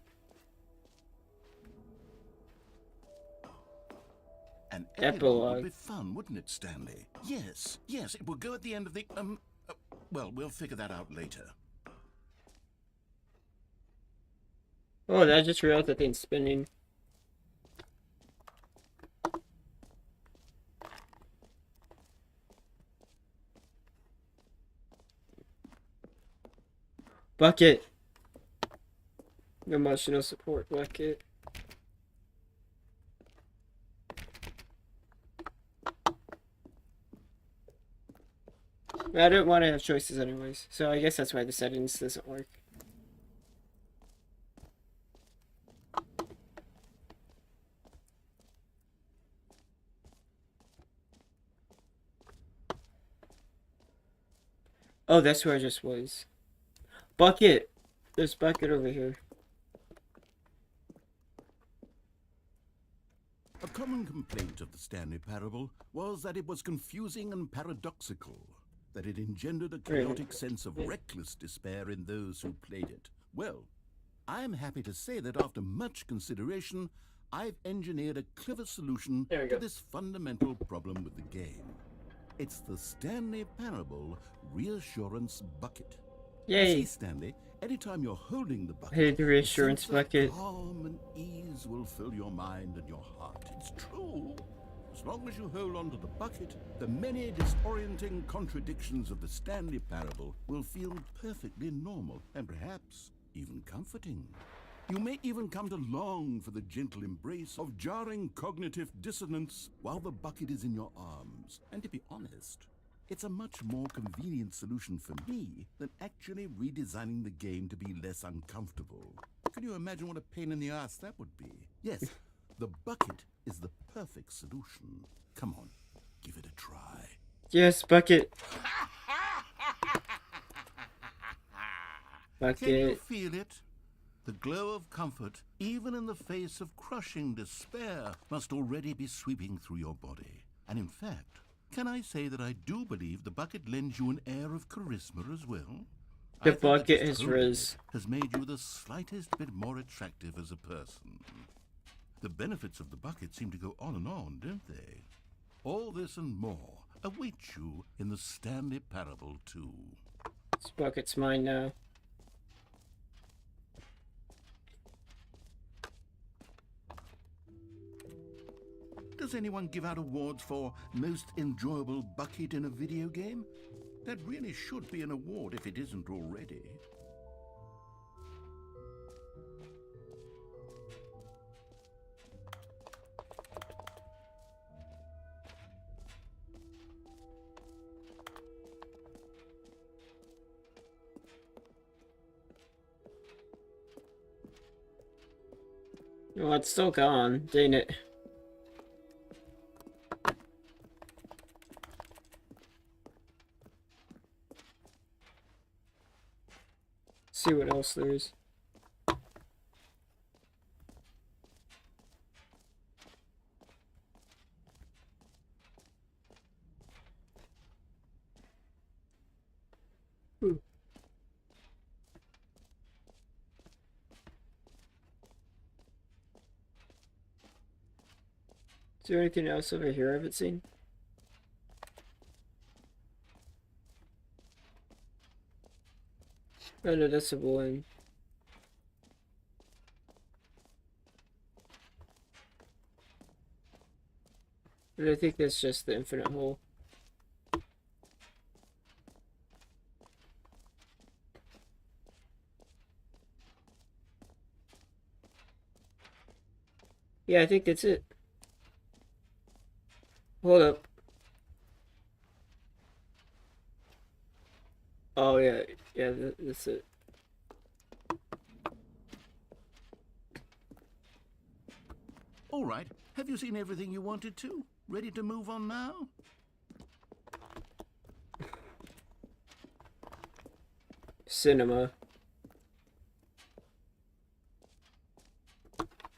An Epilogue. epilogue would be fun, wouldn't it, Stanley? Yes, it will go at the end of the... well, we'll figure that out later. Oh, I just realized that thing's spinning. Bucket. Emotional support bucket. I don't want to have choices anyways, so I guess that's why the settings doesn't work. Oh, that's where I just was. Bucket! There's bucket over here. A common complaint of the Stanley Parable was that it was confusing and paradoxical, that it engendered a chaotic sense of reckless despair in those who played it. Well, I am happy to say that after much consideration, I've engineered a clever solution There we to go. this fundamental problem with the game. It's the Stanley Parable Reassurance Bucket. You Yay! see, Stanley, anytime you're holding the bucket, Hey, the reassurance a sense bucket. of calm and ease will fill your mind and your heart. It's true. As long as you hold on to the bucket, the many disorienting contradictions of the Stanley Parable will feel perfectly normal and perhaps even comforting. You may even come to long for the gentle embrace of jarring cognitive dissonance while the bucket is in your arms. And to be honest, it's a much more convenient solution for me than actually redesigning the game to be less uncomfortable. Can you imagine what a pain in the ass that would be? Yes, the bucket is the perfect solution. Come on, give it a try. Yes, bucket. Can you Bucket. feel it? The glow of comfort, even in the face of crushing despair, must already be sweeping through your body. And in fact, can I say that I do believe the bucket lends you an air of charisma as well? The I think that bucket just has holding riz. it has made you the slightest bit more attractive as a person. The benefits of the bucket seem to go on and on, don't they? All this and more await you in the Stanley Parable 2. This bucket's mine now. Does anyone give out awards for most enjoyable bucket in a video game? That really should be an award if it isn't already. Well, it's still gone. Dang it. See what else there is. there anything else over here I haven't seen? Oh no, that's a balloon. And I think that's just the infinite hole. Yeah, I think that's it. Hold up. Oh yeah, yeah, that's it. All right. Have you seen everything you wanted to? Ready to move on now? Cinema.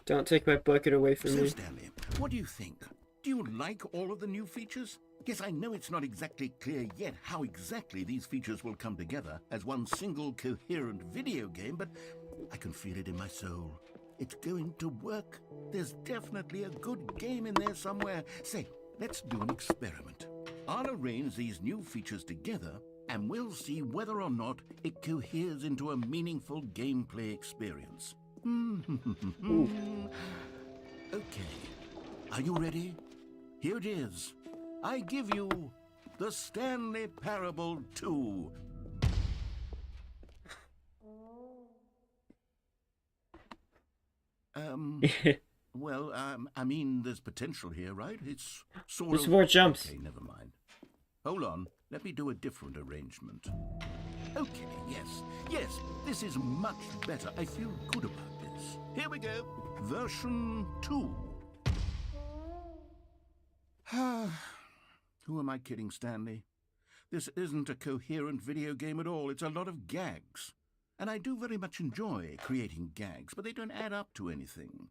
Don't take my bucket away from So, me. Stanley, what do you think? Do you like all of the new features? Yes, I know it's not exactly clear yet how exactly these features will come together as one single coherent video game, but I can feel it in my soul. It's going to work. There's definitely a good game in there somewhere. Say, let's do an experiment. I'll arrange these new features together, and we'll see whether or not it coheres into a meaningful gameplay experience. Okay. Are you ready? Here it is. I give you the Stanley Parable 2. Well, I mean, there's potential here, right? It's sort There's of... more jumps. Okay, never mind. Hold on. Let me do a different arrangement. Okay, yes, this is much better. I feel good about this. Here we go. Version 2. Who am I kidding, Stanley? This isn't a coherent video game at all. It's a lot of gags. And I do very much enjoy creating gags, but they don't add up to anything.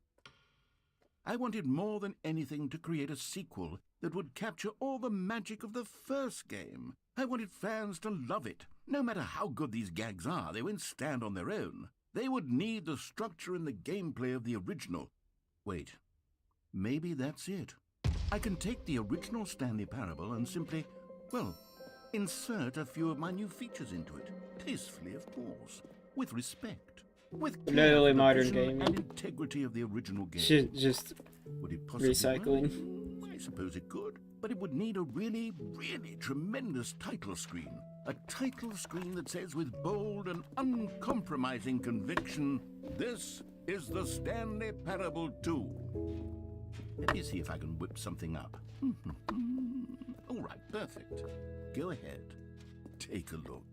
I wanted more than anything to create a sequel that would capture all the magic of the first game. I wanted fans to love it. No matter how good these gags are, they won't stand on their own. They would need the structure and the gameplay of the original. Wait, maybe that's it. I can take the original Stanley Parable and simply, well, insert a few of my new features into it. Tastefully, of course. With respect. With care Literally for the modern vision gaming. and integrity of the original game. Just Would it possibly recycling. work? I suppose it could, but it would need a really, really tremendous title screen. A title screen that says with bold and uncompromising conviction, "This is the Stanley Parable 2. Let me see if I can whip something up. All right, perfect. Go ahead. Take a look.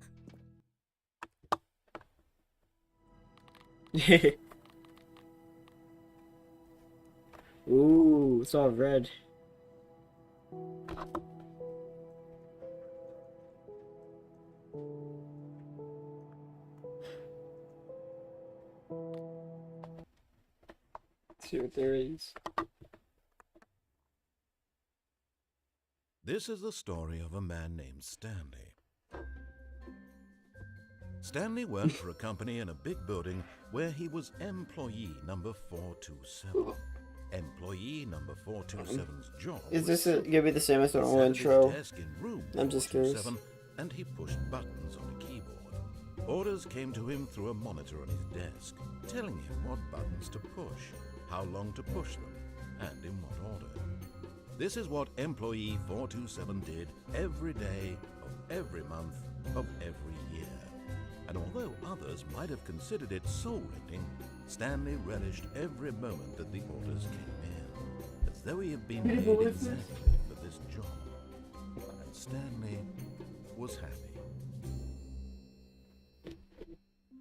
Ooh, it's all red. Let's see what there is. This is the story of a man named Stanley. Stanley worked for a company in a big building where he was employee number 427. Employee number 427's job Is was this gonna be the same as the normal sat at his intro? desk in room I'm just curious. 427, and he pushed buttons on a keyboard. Orders came to him through a monitor on his desk, telling him what buttons to push, how long to push them, and in what order. This is what employee 427 did every day of every month of every year. And although others might have considered it soul-rending, Stanley relished every moment that the orders came in, as though he had been made exactly for this job. And Stanley was happy.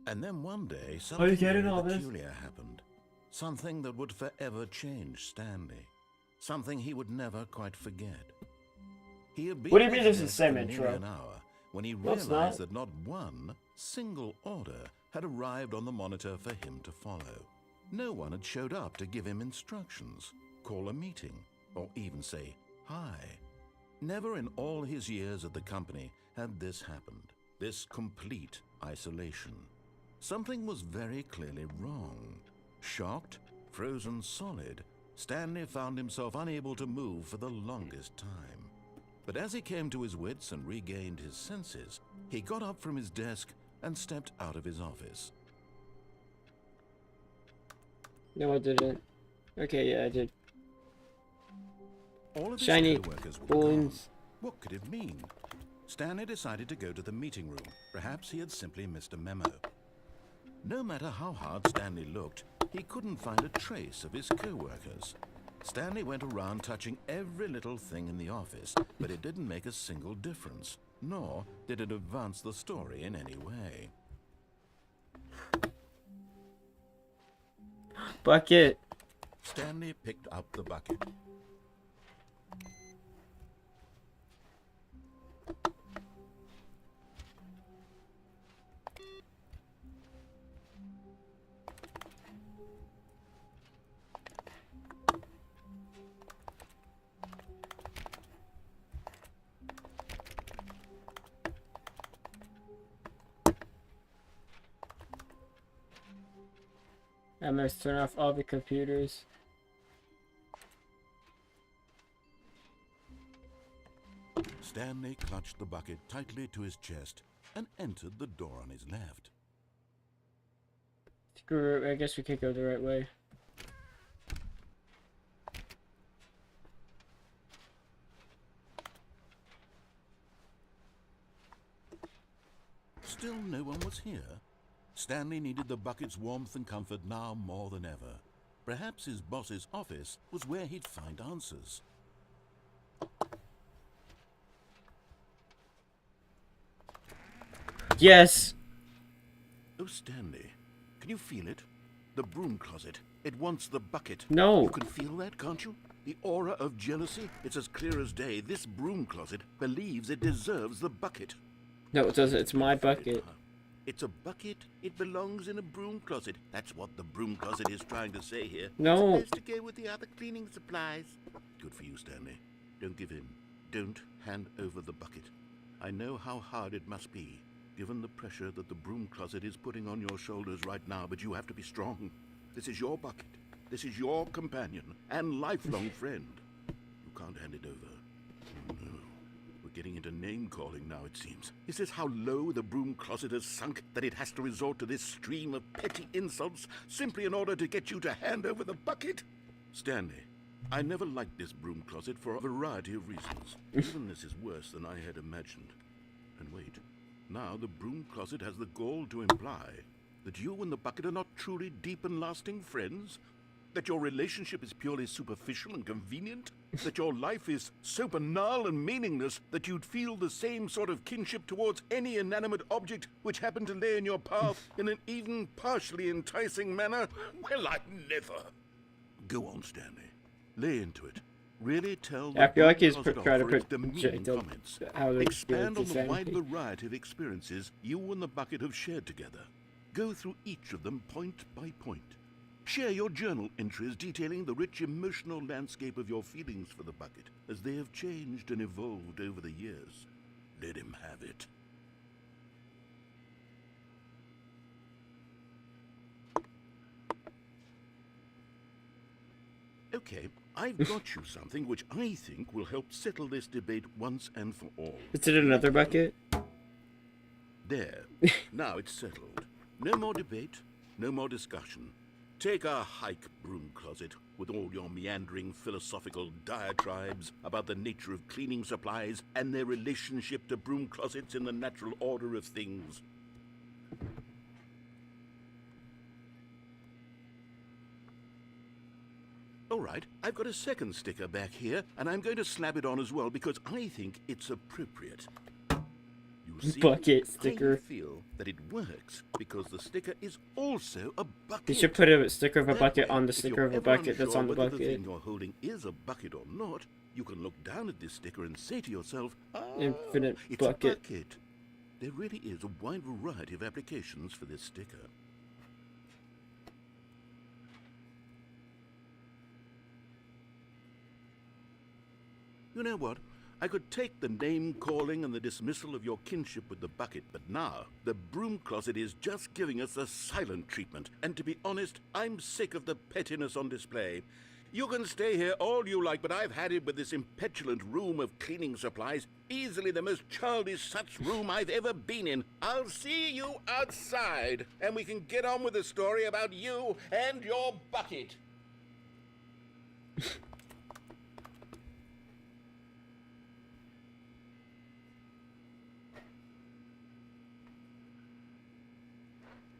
And then one day, something getting very all this? peculiar happened. Something that would forever change Stanley. Something he would never quite forget. He had been What do you mean at this his is the same desk for nearly intro? an hour when he No, it's realized not. that not one single order had arrived on the monitor for him to follow. No one had showed up to give him instructions, call a meeting, or even say hi. Never in all his years at the company had this happened, this complete isolation. Something was very clearly wrong. Shocked, frozen solid, Stanley found himself unable to move for the longest time. But as he came to his wits and regained his senses, he got up from his desk and stepped out of his office. No, I didn't. Okay, yeah, I did. All of his Shiny co-workers were balloons. gone. What could it mean? Stanley decided to go to the meeting room. Perhaps he had simply missed a memo. No matter how hard Stanley looked, he couldn't find a trace of his co-workers. Stanley went around touching every little thing in the office, but it didn't make a single difference, nor did it advance the story in any way. Bucket. Stanley picked up the bucket. I must turn off all the computers. Stanley clutched the bucket tightly to his chest and entered the door on his left. Screw it, I guess we could go the right way. Still no one was here. Stanley needed the bucket's warmth and comfort now more than ever. Perhaps his boss's office was where he'd find answers. Yes! Oh, Stanley, can you feel it? The broom closet. It wants the bucket. No! You can feel that, can't you? The aura of jealousy. It's as clear as day. This broom closet believes it deserves the bucket. No, it doesn't. It's my bucket. It's a bucket. It belongs in a broom closet. That's what the broom closet is trying to say here. No. It's supposed to go with the other cleaning supplies. Good for you, Stanley. Don't give in. Don't hand over the bucket. I know how hard it must be, given the pressure that the broom closet is putting on your shoulders right now, but you have to be strong. This is your bucket. This is your companion and lifelong friend. You can't hand it over. Oh, no. We're getting into name-calling now, it seems. Is this how low the broom closet has sunk, that it has to resort to this stream of petty insults simply in order to get you to hand over the bucket? Stanley, I never liked this broom closet for a variety of reasons. Even this is worse than I had imagined. And wait, now the broom closet has the gall to imply that you and the bucket are not truly deep and lasting friends? That your relationship is purely superficial and convenient? That your life is so banal and meaningless that you'd feel the same sort of kinship towards any inanimate object which happened to lay in your path in an even partially enticing manner? Well, I'd never. Go on, Stanley. Lay into it. Really tell the I feel like he's broom closet trying to off for its put demeaning comments. how to Expand on the Stanley. wide variety of experiences you and the bucket have shared together. Go through each of them point by point. Share your journal entries detailing the rich emotional landscape of your feelings for the bucket as they have changed and evolved over the years. Let him have it. Okay, I've got you something which I think will help settle this debate once and for all. Is it another bucket? There. Now it's settled. No more debate, no more discussion. Take a hike, broom closet, with all your meandering philosophical diatribes about the nature of cleaning supplies and their relationship to broom closets in the natural order of things. All right, I've got a second sticker back here, and I'm going to slap it on as well because I think it's appropriate. You see, Bucket sticker. I feel that it works because the sticker is also a bucket. You should put a sticker of a That bucket way, on the if sticker you're of a ever bucket that's unsure on the whether bucket. The thing you're holding is a bucket or not, you can look down at this sticker and say to yourself, Infinite it's bucket. a bucket. There really is a wide variety of applications for this sticker. You know what? I could take the name-calling and the dismissal of your kinship with the bucket, but now the broom closet is just giving us a silent treatment. And to be honest, I'm sick of the pettiness on display. You can stay here all you like, but I've had it with this impetulant room of cleaning supplies. Easily the most childish such room I've ever been in. I'll see you outside, and we can get on with the story about you and your bucket.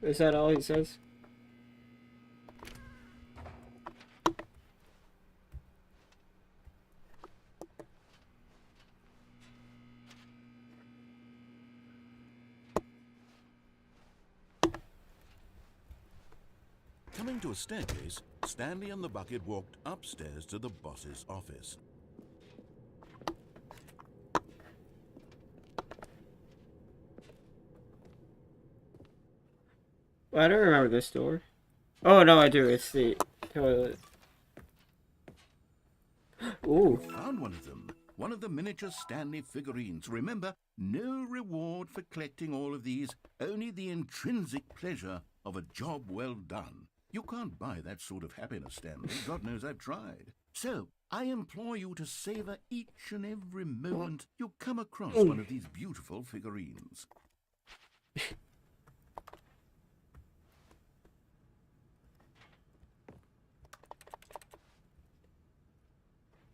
Is that all he says? Coming to a staircase, Stanley and the bucket walked upstairs to the boss's office. Well, I don't remember this door. Oh no, I do. It's the toilet. Ooh. Found one of them. One of the miniature Stanley figurines. Remember, no reward for collecting all of these, only the intrinsic pleasure of a job well done. You can't buy that sort of happiness, Stanley. God knows I've tried. So, I implore you to savor each and every moment you come across one of these beautiful figurines.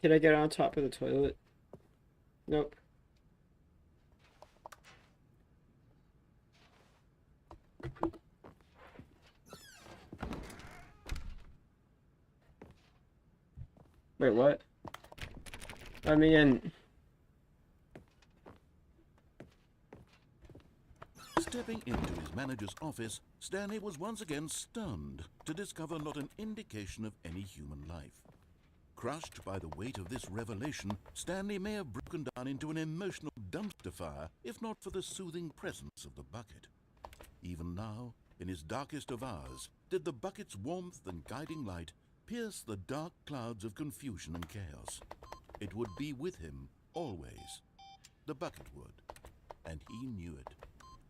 Can I get on top of the toilet? Nope. Wait, what? Let me in. Stepping into his manager's office, Stanley was once again stunned to discover not an indication of any human life. Crushed by the weight of this revelation, Stanley may have broken down into an emotional dumpster fire if not for the soothing presence of the bucket. Even now, in his darkest of hours, did the bucket's warmth and guiding light pierce the dark clouds of confusion and chaos. It would be with him always. The bucket would, and he knew it.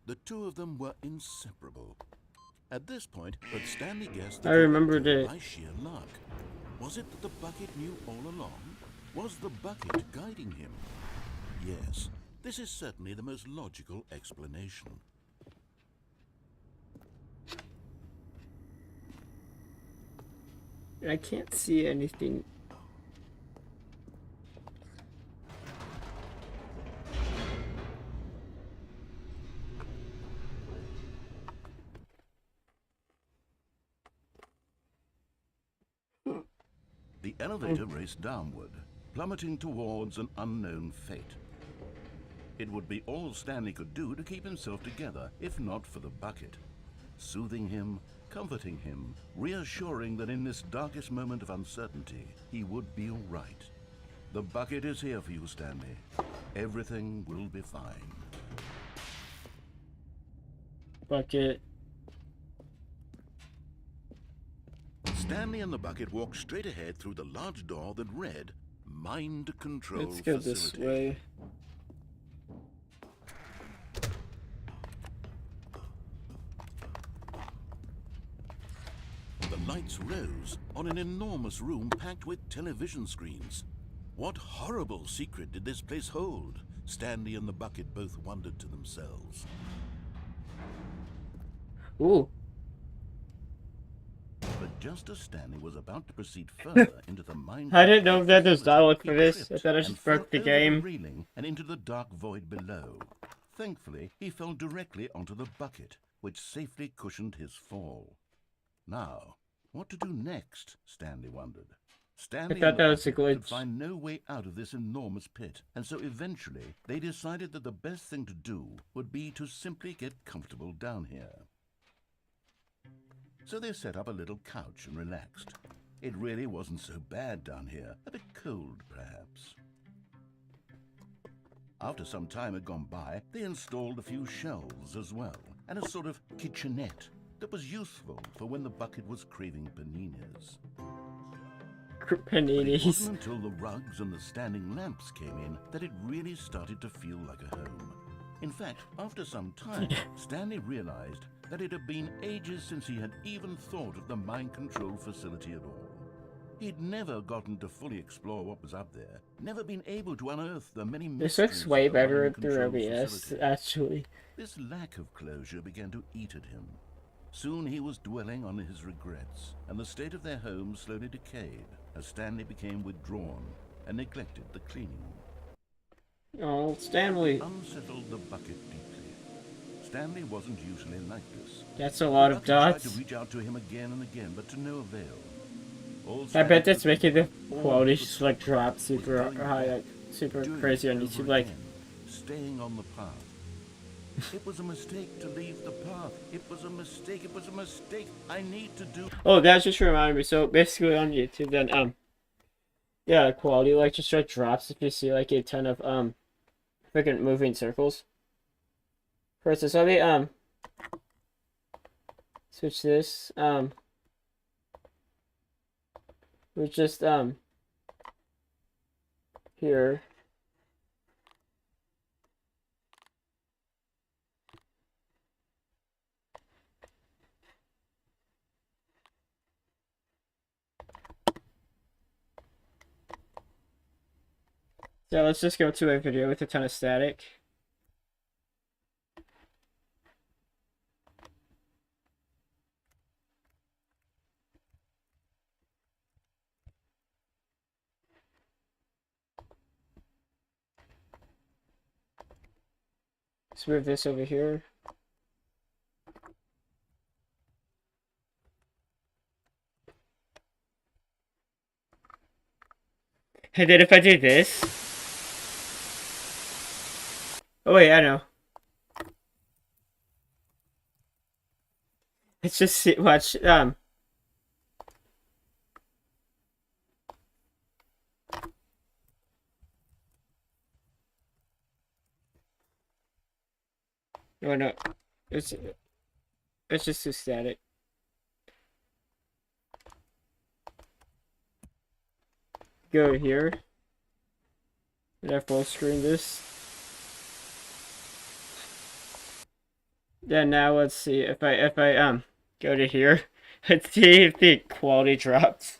The two of them were inseparable. At this point, but Stanley guessed that I remembered it. by sheer luck. Was it that the bucket knew all along? Was the bucket guiding him? Yes, this is certainly the most logical explanation. I can't see anything. The elevator raced downward, plummeting towards an unknown fate. It would be all Stanley could do to keep himself together, if not for the bucket. Soothing him, comforting him, reassuring that in this darkest moment of uncertainty, he would be all right. The bucket is here for you, Stanley. Everything will be fine. Bucket. Stanley and the bucket walked straight ahead through the large door that read, Mind Control Let's go Facility. this way. The lights rose on an enormous room packed with television screens. What horrible secret did this place hold? Stanley and the bucket both wondered to themselves. Ooh. But just as Stanley was about to proceed further into the mind, I didn't know that there's dialogue for he this. I tripped thought I and just broke the fell over game. railing and into the dark void below. Thankfully, he fell directly onto the bucket, which safely cushioned his fall. Now, what to do next? Stanley wondered. Stanley thought and the that was a bucket could glitch. find no way out of this enormous pit, and so eventually they decided that the best thing to do would be to simply get comfortable down here. So they set up a little couch and relaxed. It really wasn't so bad down here, a bit cold perhaps. After some time had gone by, they installed a few shelves as well, and a sort of kitchenette that was useful for when the bucket was craving paninis. But it paninis. wasn't until the rugs and the standing lamps came in that it really started to feel like a home. In fact, after some time, Stanley realized that it had been ages since he had even thought of the mind control facility at all. He'd never gotten to fully explore what was up there, never been able to unearth the many This mysteries looks of way the better mind through control OBS, facility. actually. This lack of closure began to eat at him. Soon he was dwelling on his regrets, and the state of their home slowly decayed as Stanley became withdrawn and neglected the cleaning. Oh, Stanley. Unsettled the bucket deeply. Stanley wasn't usually like this. That's a lot The of bucket tried dots. to reach out to him again and again, but to no avail. All I Stanley bet that's could making the think of, all quality he could just like think drop about was super going high, back, like super doing crazy it on over YouTube. Like, again, staying on the path. It was a mistake to leave the path. It was a mistake. It was a mistake. I need to do. oh, that just reminded me. So basically on YouTube, then yeah, quality like just like drops if you see like a ton of freaking moving circles. For instance, let me switch this we just here. So let's just go to a video with a ton of static. Let's move this over here. And then if I do this. Oh wait, I know. Let's just see, watch, oh no, it's just too static. Go here. And I full screen this. Then now let's see if I go to here. Let's see if the quality drops.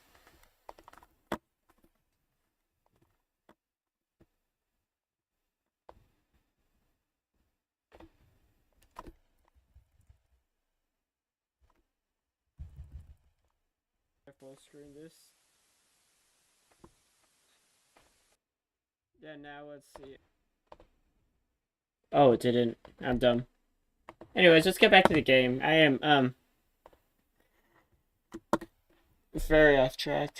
Full screen this. Yeah, now let's see. Oh, it didn't. I'm dumb. Anyways, let's get back to the game. I am very off track.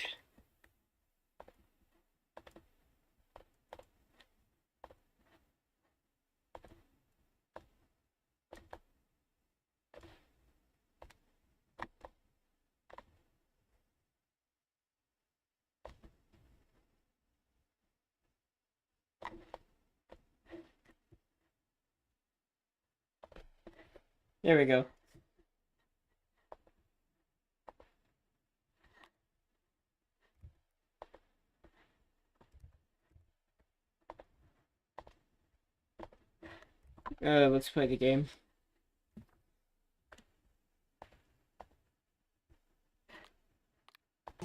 There we go. Let's play the game.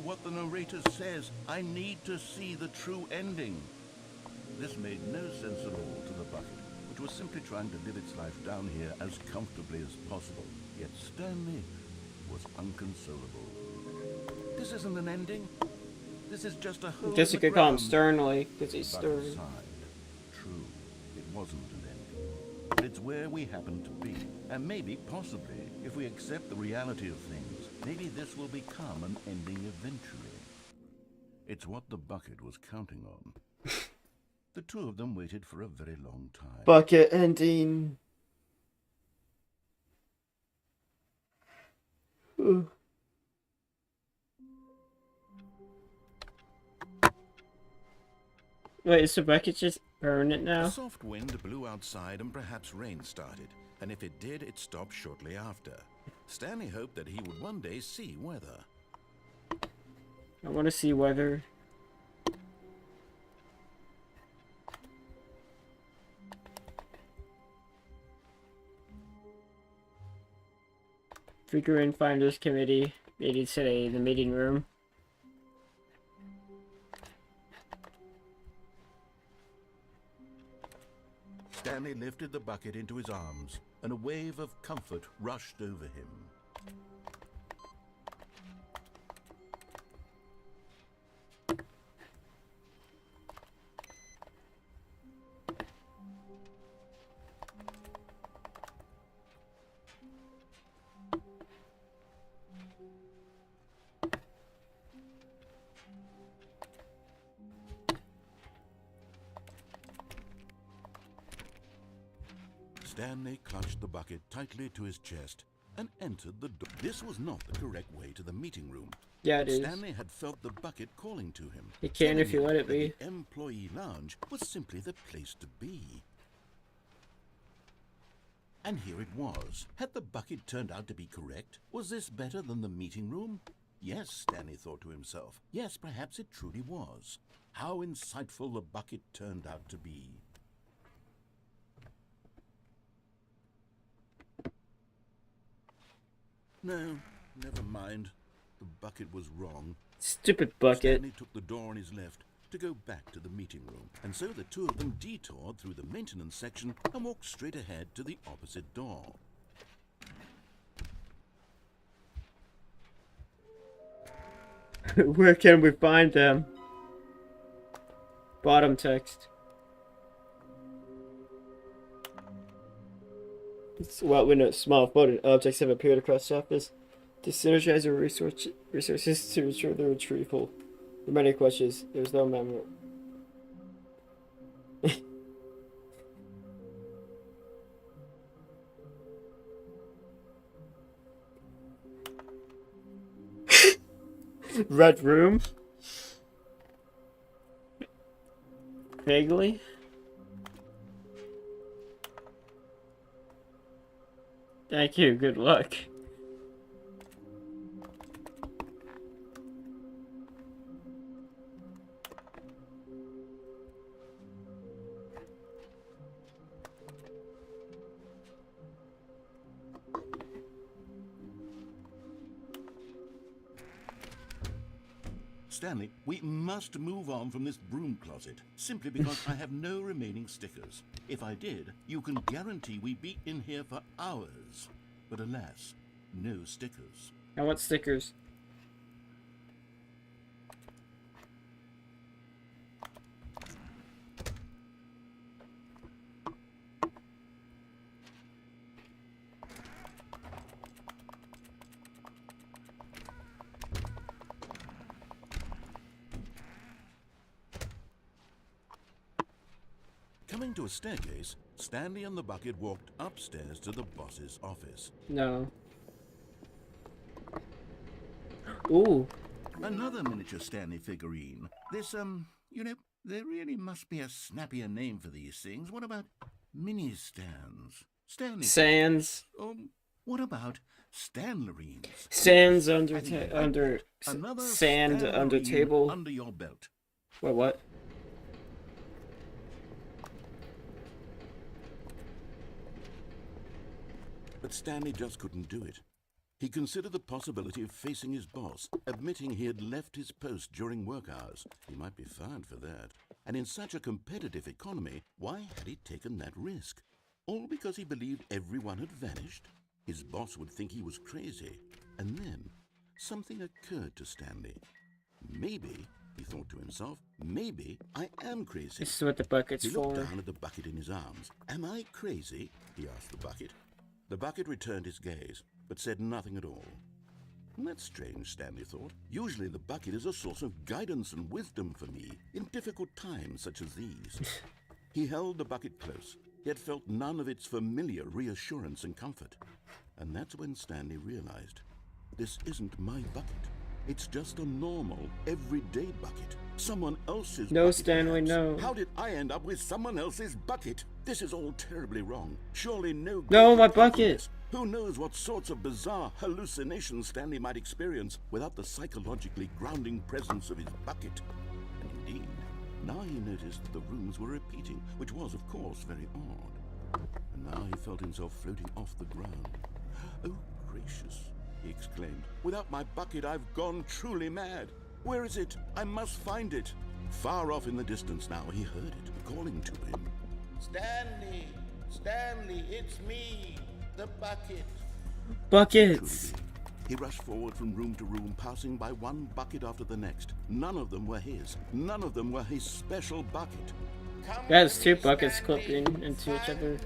What the narrator says, I need to see the true ending. This made no sense at all to the bucket, which was simply trying to live its life down here as comfortably as possible. Yet Stanley was inconsolable. This isn't an ending. This is just a hole Guess in you the could call him ground. Sternly, because he's But stern. aside, true, it wasn't an ending. But it's where we happen to be. And maybe, possibly, if we accept the reality of things, maybe this will become an ending eventually. It's what the bucket was counting on. The two of them waited for a very long time. Bucket ending. Ooh. Wait, is the bucket just burn it A now? soft wind blew outside and perhaps rain started, and if it did, it stopped shortly after. Stanley hoped that he would one day see weather. I want to see whether... Figurine Finders Committee meeting today in the meeting room. Stanley lifted the bucket into his arms, and a wave of comfort rushed over him. Stanley clutched the bucket tightly to his chest and entered the door. This was not the correct way to the meeting room. Yeah, it is. Stanley had felt the bucket calling to him. You can if you let it be. The employee lounge was simply the place to be. And here it was. Had the bucket turned out to be correct? Was this better than the meeting room? Yes, Stanley thought to himself. Yes, perhaps it truly was. How insightful the bucket turned out to be. No, never mind. The bucket was wrong. Stupid bucket. Stanley took the door on his left to go back to the meeting room, and so the two of them detoured through the maintenance section and walked straight ahead to the opposite door. Where can we find them? Bottom text. Well, when a small floating objects have appeared across the surface, to synergize our resources to ensure their retrieval. For many questions, there's no memory. Red room? Vaguely? Thank you, good luck. Stanley, we must move on from this broom closet, simply because I have no remaining stickers. If I did, you can guarantee we'd be in here for hours. But alas, no stickers. I want stickers. Coming to a staircase, Stanley and the bucket walked upstairs to the boss's office. No. Ooh. Another miniature Stanley figurine. This, you know, there really must be a snappier name for these things. What about mini stands? Stanley. Sands. What about Stanlerines? Sands under Another sand under Stanlerine table. under your belt. Wait, what? But Stanley just couldn't do it. He considered the possibility of facing his boss, admitting he had left his post during work hours. He might be fired for that. And in such a competitive economy, why had he taken that risk? All because he believed everyone had vanished? His boss would think he was crazy. And then, something occurred to Stanley. Maybe, he thought to himself, maybe I am crazy. This is what the bucket's He looked for. down at the bucket in his arms. Am I crazy? He asked the bucket. The bucket returned his gaze, but said nothing at all. That's strange, Stanley thought. Usually the bucket is a source of guidance and wisdom for me in difficult times such as these. He held the bucket close, yet felt none of its familiar reassurance and comfort. And that's when Stanley realized, this isn't my bucket. It's just a normal, everyday bucket. Someone else's No, bucket, Stanley, perhaps. no. How did I end up with someone else's bucket? This is all terribly wrong. Surely no. No, good my could come from bucket. this. Who knows what sorts of bizarre hallucinations Stanley might experience without the psychologically grounding presence of his bucket. And indeed, now he noticed that the rooms were repeating, which was, of course, very odd. And now he felt himself floating off the ground. Oh, gracious, he exclaimed. Without my bucket, I've gone truly mad. Where is it? I must find it. Far off in the distance now, he heard it, calling to him. Stanley! Stanley, it's me! The bucket! Buckets! He rushed forward from room to room, passing by one bucket after the next. None of them were his. None of them were his special bucket. There's two buckets clipping into each other.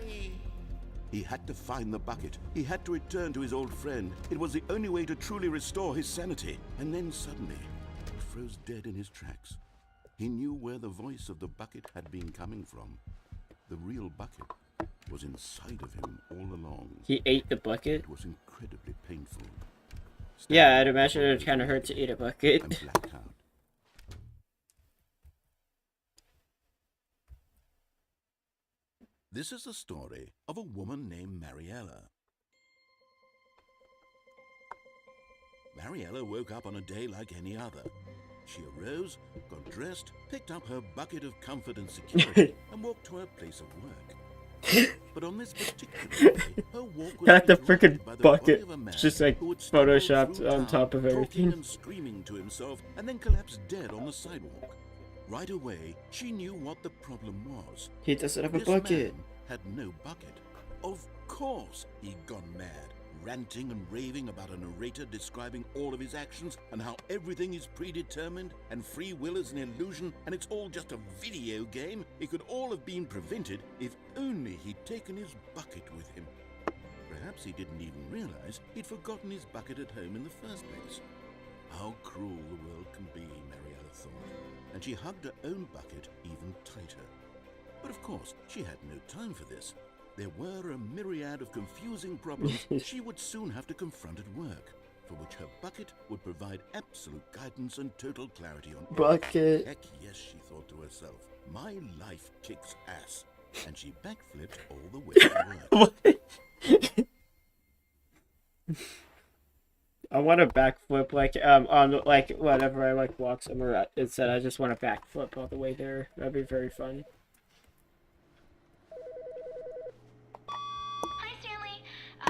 He had to find the bucket. He had to return to his old friend. It was the only way to truly restore his sanity. And then suddenly, he froze dead in his tracks. He knew where the voice of the bucket had been coming from. The real bucket was inside of him all along. He ate the bucket? It was incredibly painful. Yeah, I'd imagine it kind of hurt to eat a bucket. And blacked out. This is the story of a woman named Mariella. Mariella woke up on a day like any other. She arose, got dressed, picked up her bucket of comfort and security, and walked to her place of work. But on this particular day, her walk was Got the interrupted freaking by the bucket. body of a man It's just like who had stumbled photoshopped through on town, top of talking everything. and screaming to himself, and then collapsed dead on the sidewalk. Right away, she knew what the problem was. He doesn't have a This bucket. man had no bucket. Of course he'd gone mad, ranting and raving about a narrator describing all of his actions and how everything is predetermined and free will is an illusion and it's all just a video game. It could all have been prevented if only he'd taken his bucket with him. Perhaps he didn't even realize he'd forgotten his bucket at home in the first place. How cruel the world can be, Mariella thought, and she hugged her own bucket even tighter. But of course, she had no time for this. There were a myriad of confusing problems she would soon have to confront at work, for which her bucket would provide absolute guidance and total clarity on Bucket. Heck yes, she thought to herself. My life kicks ass. And she backflipped all the way to work. I want to backflip like on like whatever I like walk somewhere. Instead, I just want to backflip all the way there. That'd be very fun. Hi, Stanley.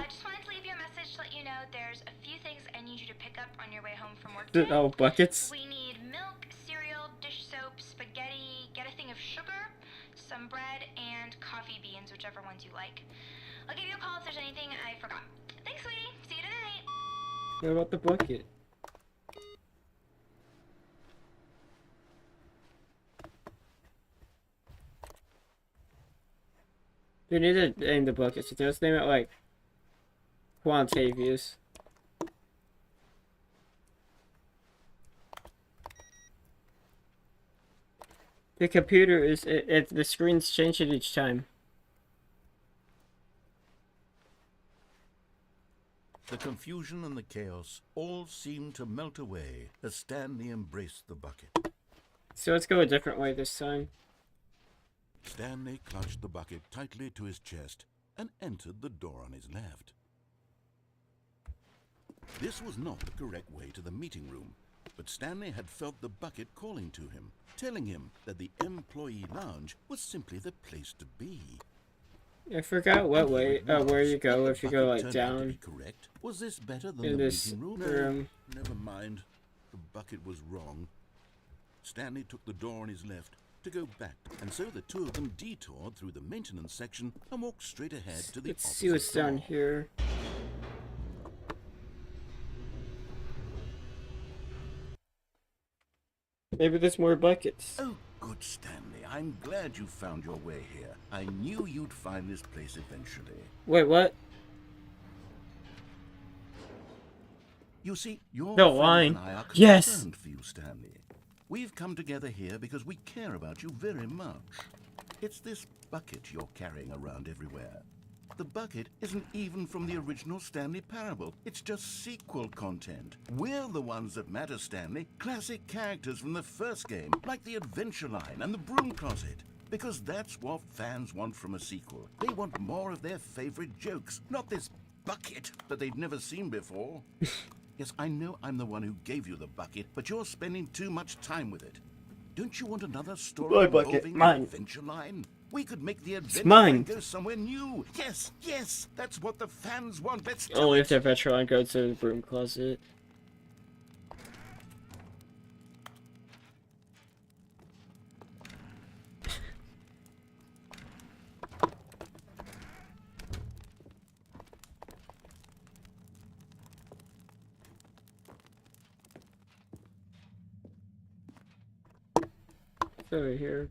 Just wanted to leave you a message to let you know there's a few things I need you to pick up on your way home from work today. Oh, buckets. We need milk, cereal, dish soap, spaghetti, get a thing of sugar, some bread, and coffee beans, whichever ones you like. I'll give you a call if there's anything I forgot. Thanks, sweetie. See you tonight. What about the bucket? We need to name the bucket. So let's name it like Quantavius. The computer is the screen's changing each time. The confusion and the chaos all seemed to melt away as Stanley embraced the bucket. So let's go a different way this time. Stanley clutched the bucket tightly to his chest and entered the door on his left. This was not the correct way to the meeting room, but Stanley had felt the bucket calling to him, telling him that the employee lounge was simply the place to be. I forgot what way, where you go if you go like Turned out to down be correct. Was this better than in the this meeting room? room. No, never mind. The bucket was wrong. Stanley took the door on his left to go back, and so the two of them detoured through the maintenance section and walked straight ahead to the Let's opposite see what's down door. here. Maybe there's more buckets. Oh, good, Stanley. I'm glad you found your way here. I knew you'd find this place eventually. Wait, what? You see, your The friend line. and I are Yes. concerned for you, Stanley. We've come together here because we care about you very much. It's this bucket you're carrying around everywhere. The bucket isn't even from the original Stanley Parable. It's just sequel content. We're the ones that matter, Stanley. Classic characters from the first game, like the Adventure Line and the Broom Closet. Because that's what fans want from a sequel. They want more of their favorite jokes, not this bucket that they'd never seen before. Yes, I know I'm the one who gave you the bucket, but you're spending too much time with it. Don't you want another story My bucket, involving mine. the adventure line? We could make the It's adventure mine. line go somewhere new. Yes, yes, that's what the fans want. Let's do Only it. if the adventure line goes to the broom closet. Over here.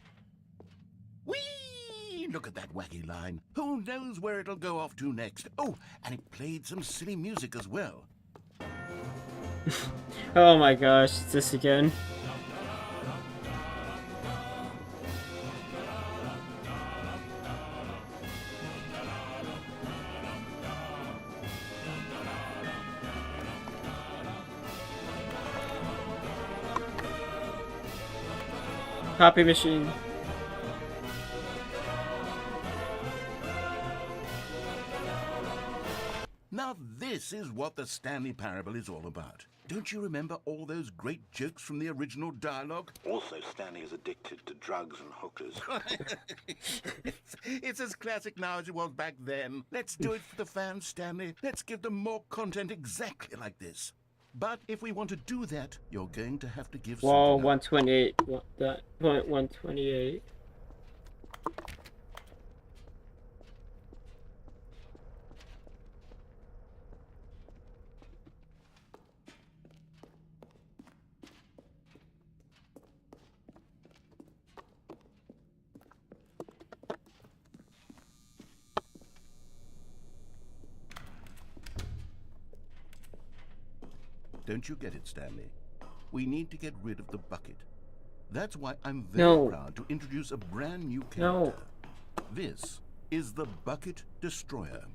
Whee! Look at that wacky line. Who knows where it'll go off to next? Oh, and it played some silly music as well. Oh my gosh, it's this again. Copy machine. Now this is what the Stanley Parable is all about. Don't you remember all those great jokes from the original dialogue? Also, Stanley is addicted to drugs and hookers. It's as classic now as it was back then. Let's do it for the fans, Stanley. Let's give them more content exactly like this. But if we want to do that, you're going to have to give Wall something up. 128. That point 128. Don't you get it, Stanley? We need to get rid of the bucket. That's why I'm very No. proud to introduce a brand new character. No. This is the Bucket Destroyer.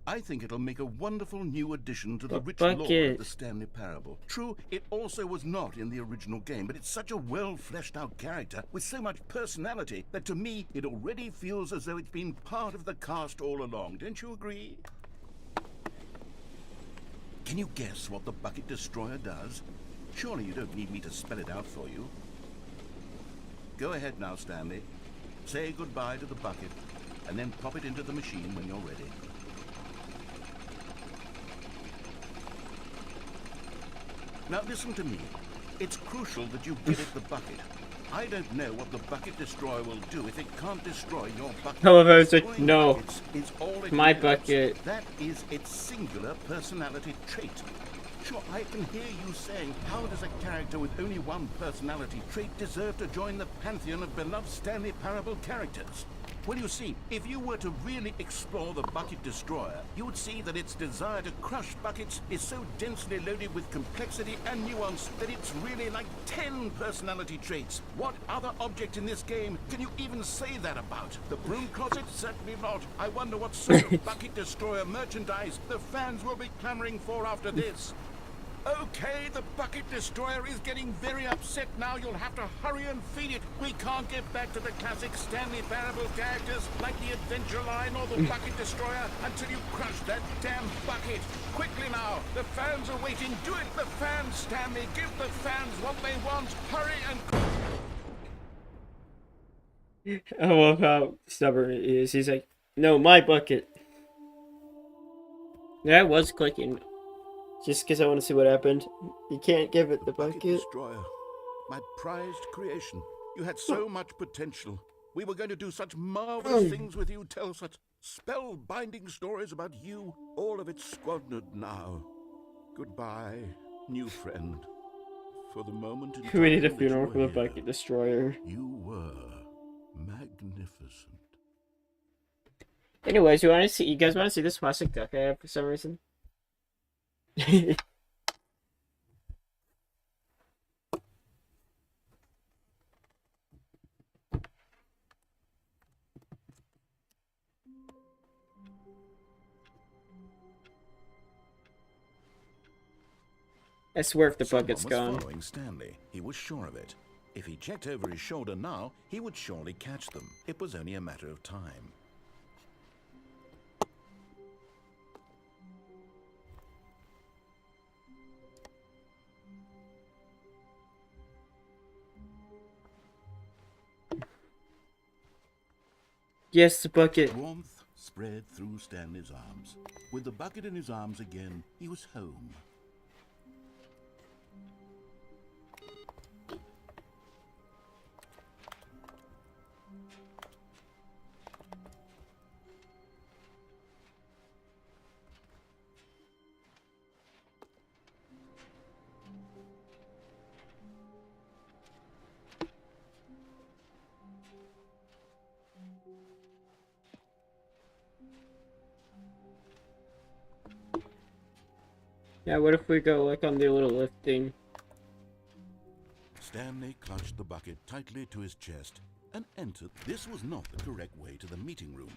I think it'll make a wonderful new addition to the The rich lore of bucket. the Stanley Parable. True, it also was not in the original game, but it's such a well-fleshed-out character with so much personality that to me, it already feels as though it's been part of the cast all along. Don't you agree? Can you guess what the Bucket Destroyer does? Surely you don't need me to spell it out for you. Go ahead now, Stanley. Say goodbye to the bucket, and then pop it into the machine when you're ready. Now listen to me. It's crucial that you get it the bucket. I don't know what the Bucket Destroyer will do if it can't destroy your bucket. However, it's like, Destroying no. buckets is all it My knows. bucket. That is its singular personality trait. Sure, I can hear you saying, how does a character with only one personality trait deserve to join the pantheon of beloved Stanley Parable characters? Well, you see, if you were to really explore the Bucket Destroyer, you would see that its desire to crush buckets is so densely loaded with complexity and nuance that it's really like 10 personality traits. What other object in this game can you even say that about? The broom closet? Certainly not. I wonder what sort of Bucket Destroyer merchandise the fans will be clamoring for after this. Okay, the Bucket Destroyer is getting very upset now. You'll have to hurry and feed it. We can't get back to the classic Stanley Parable characters like the Adventure Line or the Bucket Destroyer until you crush that damn bucket. Quickly now, the fans are waiting. Do it, the fans, Stanley. Give the fans what they want. Hurry and... I love how stubborn it is. He's like, no, my bucket. Yeah, I was clicking. Just because I want to see what happened. You can't give it the bucket. Destroyer, my prized creation. You had so much potential. We were going to do such marvelous things with you, tell such spellbinding stories about you. All of it squandered now. Goodbye, new friend. For the moment in We need a time that funeral you for the were here, Bucket Destroyer. You were magnificent. Anyways, you guys want to see this plastic duck I have for some reason? I swear if the bucket's Someone was gone. following Stanley. He was sure of it. If he checked over his shoulder now, he would surely catch them. It was only a matter of time. Yes, the bucket. Warmth spread through Stanley's arms. With the bucket in his arms again, he was home. Yeah, what if we go look on the little lift thing? Stanley clutched the bucket tightly to his chest and entered. This was not the correct way to the meeting room,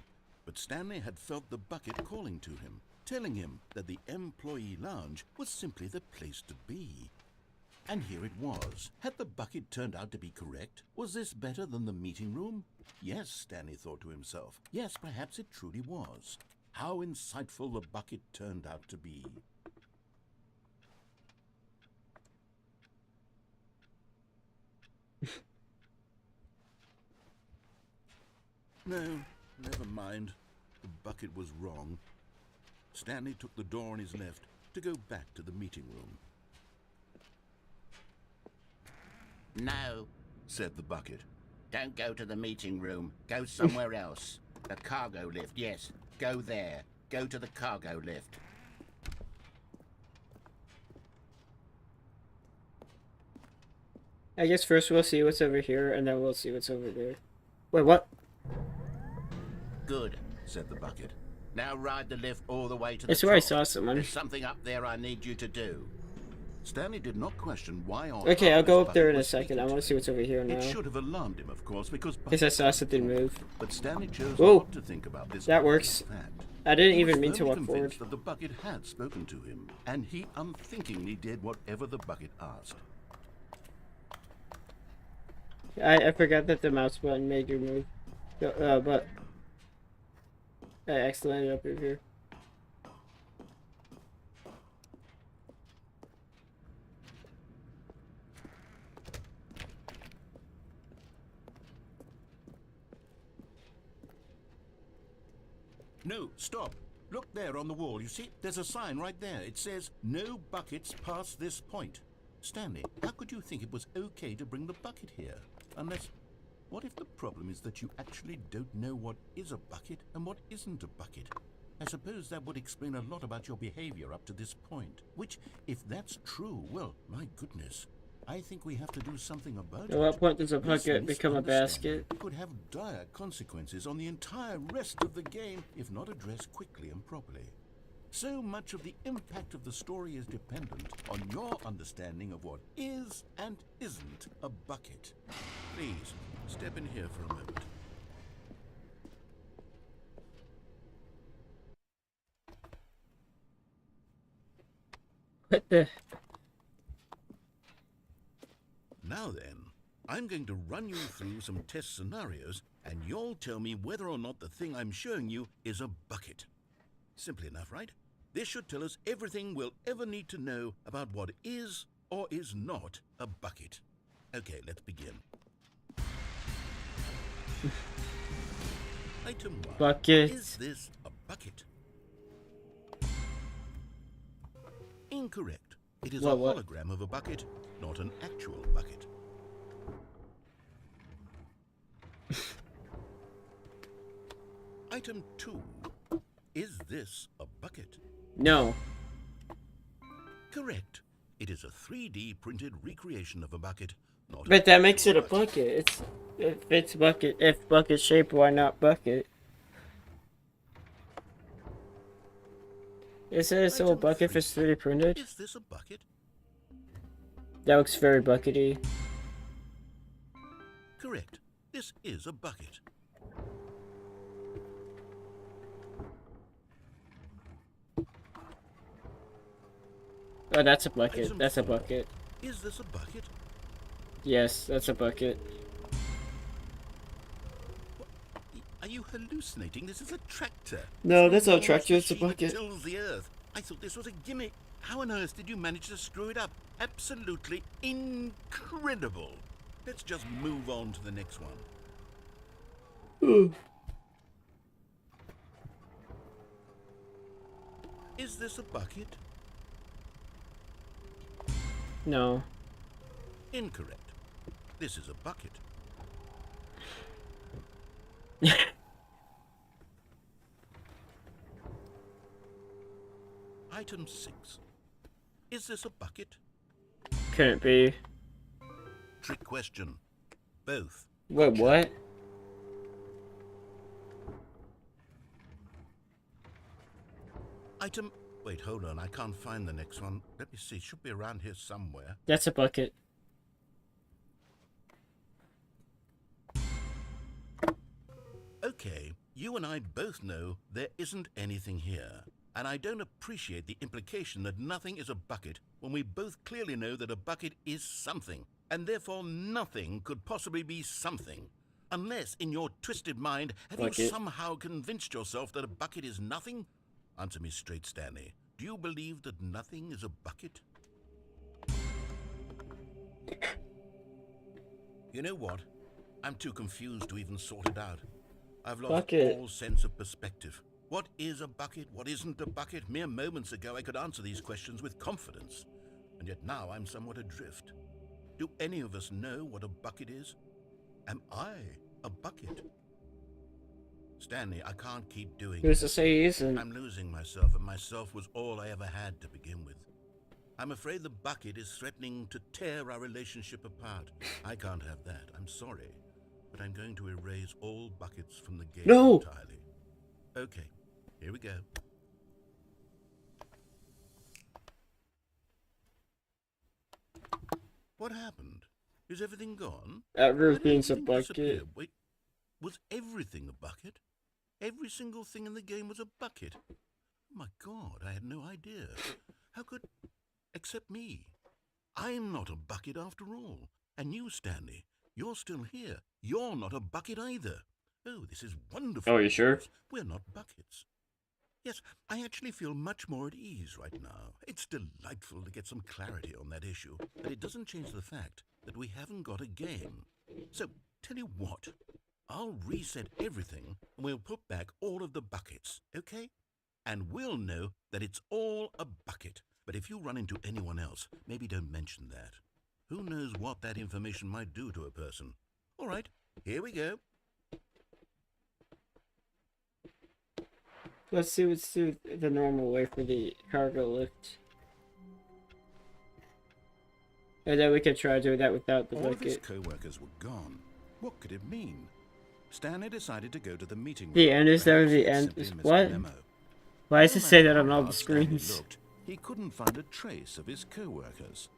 but Stanley had felt the bucket calling to him, telling him that the employee lounge was simply the place to be. And here it was. Had the bucket turned out to be correct? Was this better than the meeting room? Yes, Stanley thought to himself. Yes, perhaps it truly was. How insightful the bucket turned out to be. No, never mind. The bucket was wrong. Stanley took the door on his left to go back to the meeting room. No, Said the bucket. don't go to the meeting room. Go somewhere else. The cargo lift, yes. Go there. Go to the cargo lift. I guess first we'll see what's over here, and then we'll see what's over there. Wait, what? Good, Said the bucket. now ride the lift all the way to the I swear I top. saw someone. There's something up there I need you to do. Stanley did not question why on Okay, I'll earth go this up there bucket in a was second. I speaking want to to see what's over here him. now. It should have alarmed him, of course, because Guess I saw something move. But Stanley chose Whoa. not to think about this. That works. Fact. I didn't He was even mean to firmly walk convinced forward. that the bucket had spoken to him, and he unthinkingly did whatever the bucket asked. I forgot that the mouse button made you move. But I accidentally ended up over here. No, stop. Look there on the wall. You see, there's a sign right there. It says, "No buckets past this point." Stanley, how could you think it was okay to bring the bucket here? Unless, what if the problem is that you actually don't know what is a bucket and what isn't a bucket? I suppose that would explain a lot about your behavior up to this point. Which, if that's true, well, my goodness, I think we have to do something about it. At what point does a This bucket become a misunderstanding basket? could have dire consequences on the entire rest of the game if not addressed quickly and properly. So much of the impact of the story is dependent on your understanding of what is and isn't a bucket. Please, step in here for a moment. What the? Now then, I'm going to run you through some test scenarios, and you'll tell me whether or not the thing I'm showing you is a bucket. Simple enough, right? This should tell us everything we'll ever need to know about what is or is not a bucket. Okay, let's begin. Item 1. Bucket. Is this a bucket? Incorrect. It is a What? hologram of a bucket, not an actual bucket. Item 2. Is this a bucket? No. Correct. It is a 3D printed recreation of a bucket, not But an that makes it a actual bucket. It's bucket. If bucket shape, why not bucket? It says so a Item bucket if 3. it's 3D printed. Is this a bucket? That looks very buckety. Correct. This is a bucket. Oh, that's a bucket. Item That's a 4. bucket. Is this a bucket? Yes, that's a bucket. Are you hallucinating? This is a tractor. No, It's that's an not a enormous tractor, it's a machine that bucket. tills the earth. I thought this was a gimmick. How on earth did you manage to screw it up? Absolutely incredible. Let's just move on to the next one. Is this a bucket? No. Incorrect. This is a bucket. Item 6. Is this a bucket? Couldn't be. Trick question. Both. Wait, what? Item... Wait, hold on. I can't find the next one. Let me see. It should be around here somewhere. That's a bucket. Okay, you and I both know there isn't anything here. And I don't appreciate the implication that nothing is a bucket when we both clearly know that a bucket is something. And therefore nothing could possibly be something. Unless, in your twisted mind, have you somehow convinced yourself that a bucket is nothing? Answer me straight, Stanley. Do you believe that nothing is a bucket? You know what? I'm too confused to even sort it out. I've lost all sense of perspective. What is a bucket? What isn't a bucket? Mere moments ago I could answer these questions with confidence. And yet now I'm somewhat adrift. Do any of us know what a bucket is? Am I a bucket? Stanley, I can't keep doing Who's this. to say he isn't? I'm losing myself, and myself was all I ever had to begin with. I'm afraid the bucket is threatening to tear our relationship apart. I can't have that. I'm sorry. But I'm going to erase all buckets from the game entirely. Okay, here we go. What happened? Is everything gone? Everything's a bucket. Wait, was everything a bucket? Every single thing in the game was a bucket. Oh my God, I had no idea. How could... Except me. I'm not a bucket after all. And you, Stanley, you're still here. You're not a bucket either. Oh, this is wonderful. Oh, you sure? We're not buckets. Yes, I actually feel much more at ease right now. It's delightful to get some clarity on that issue, but it doesn't change the fact that we haven't got a game. So, tell you what, I'll reset everything and we'll put back all of the buckets, okay? And we'll know that it's all a bucket. But if you run into anyone else, maybe don't mention that. Who knows what that information might do to a person? All right, here we go. Let's see what's the normal way for the cargo lift. And then we can try doing that without the All of his bucket. co-workers were gone. What could it mean? Stanley decided to go to the meeting room. The end is there, Perhaps the he had end simply is missed what? a memo. Why does No it say matter that on how all the hard Stanley screens? looked, he couldn't find a trace of his co-workers.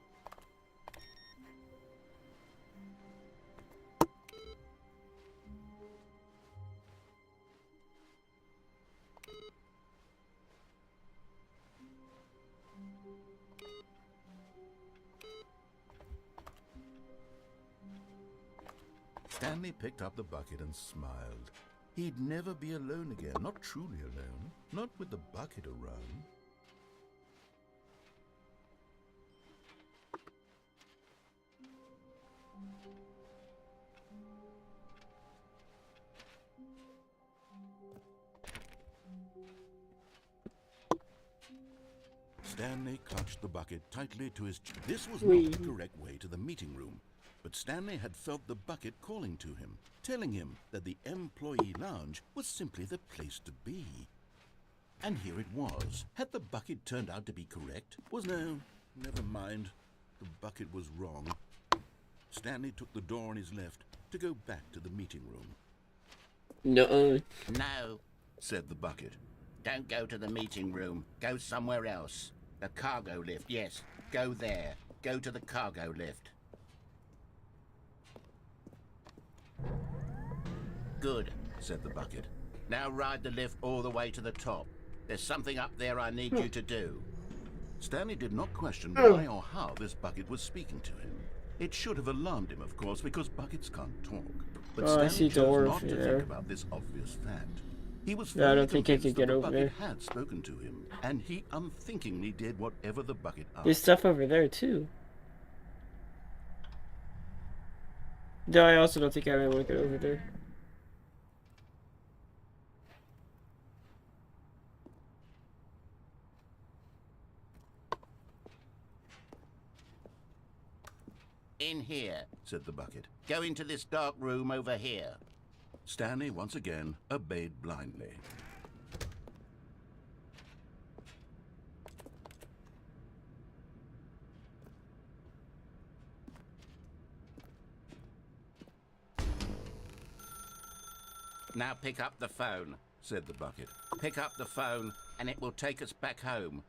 Stanley picked up the bucket and smiled. He'd never be alone again, not truly alone, not with the bucket around. Stanley clutched the bucket tightly to his chest. This was not the correct way to the meeting room. But Stanley had felt the bucket calling to him, telling him that the employee lounge was simply the place to be. And here it was. Had the bucket turned out to be correct? No, never mind. The bucket was wrong. Stanley took the door on his left to go back to the meeting room. No. No, Said the bucket. don't go to the meeting room. Go somewhere else. The cargo lift, yes. Go there. Go to the cargo lift. Good, Said the bucket. now ride the lift all the way to the top. There's something up there I need you to do. Stanley did not question why or how this bucket was speaking to him. It should have alarmed him, of course, because buckets can't talk. But Oh, I Stanley see chose door not to there. think about this obvious fact. He was Yeah, I firmly don't think I convinced could get that the over bucket there. had spoken to him, and he unthinkingly did whatever the bucket asked. There's stuff over there too. No, I also don't think I want to get over there. said the bucket. Go into this dark room over here. Stanley once again obeyed blindly. Now pick up the phone, Said the bucket. Pick up the phone, and it will take us back home.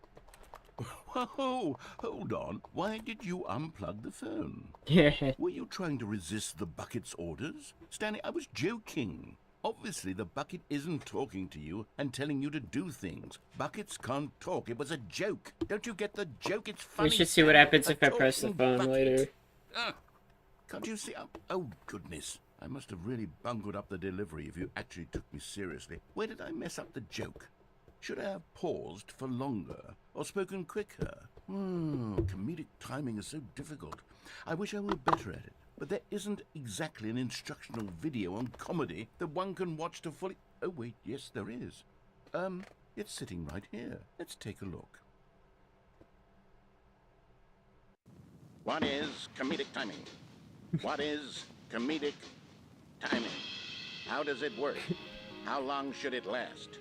Whoa, hold on. Why did you unplug the phone? Yeah. Were you trying to resist the bucket's orders? Stanley, I was joking. Obviously, the bucket isn't talking to you and telling you to do things. Buckets can't talk. It was a joke. Don't you get the joke? It's funny. We should see what happens if I press the talking phone bucket. later. Can't you see? Oh, goodness. I must have really bungled up the delivery if you actually took me seriously. Where did I mess up the joke? Should I have paused for longer or spoken quicker? Comedic timing is so difficult. I wish I were better at it. But there isn't exactly an instructional video on comedy that one can watch to fully... Oh, wait, yes, there is. It's sitting right here. Let's take a look. What is comedic timing? What is comedic timing? How does it work? How long should it last?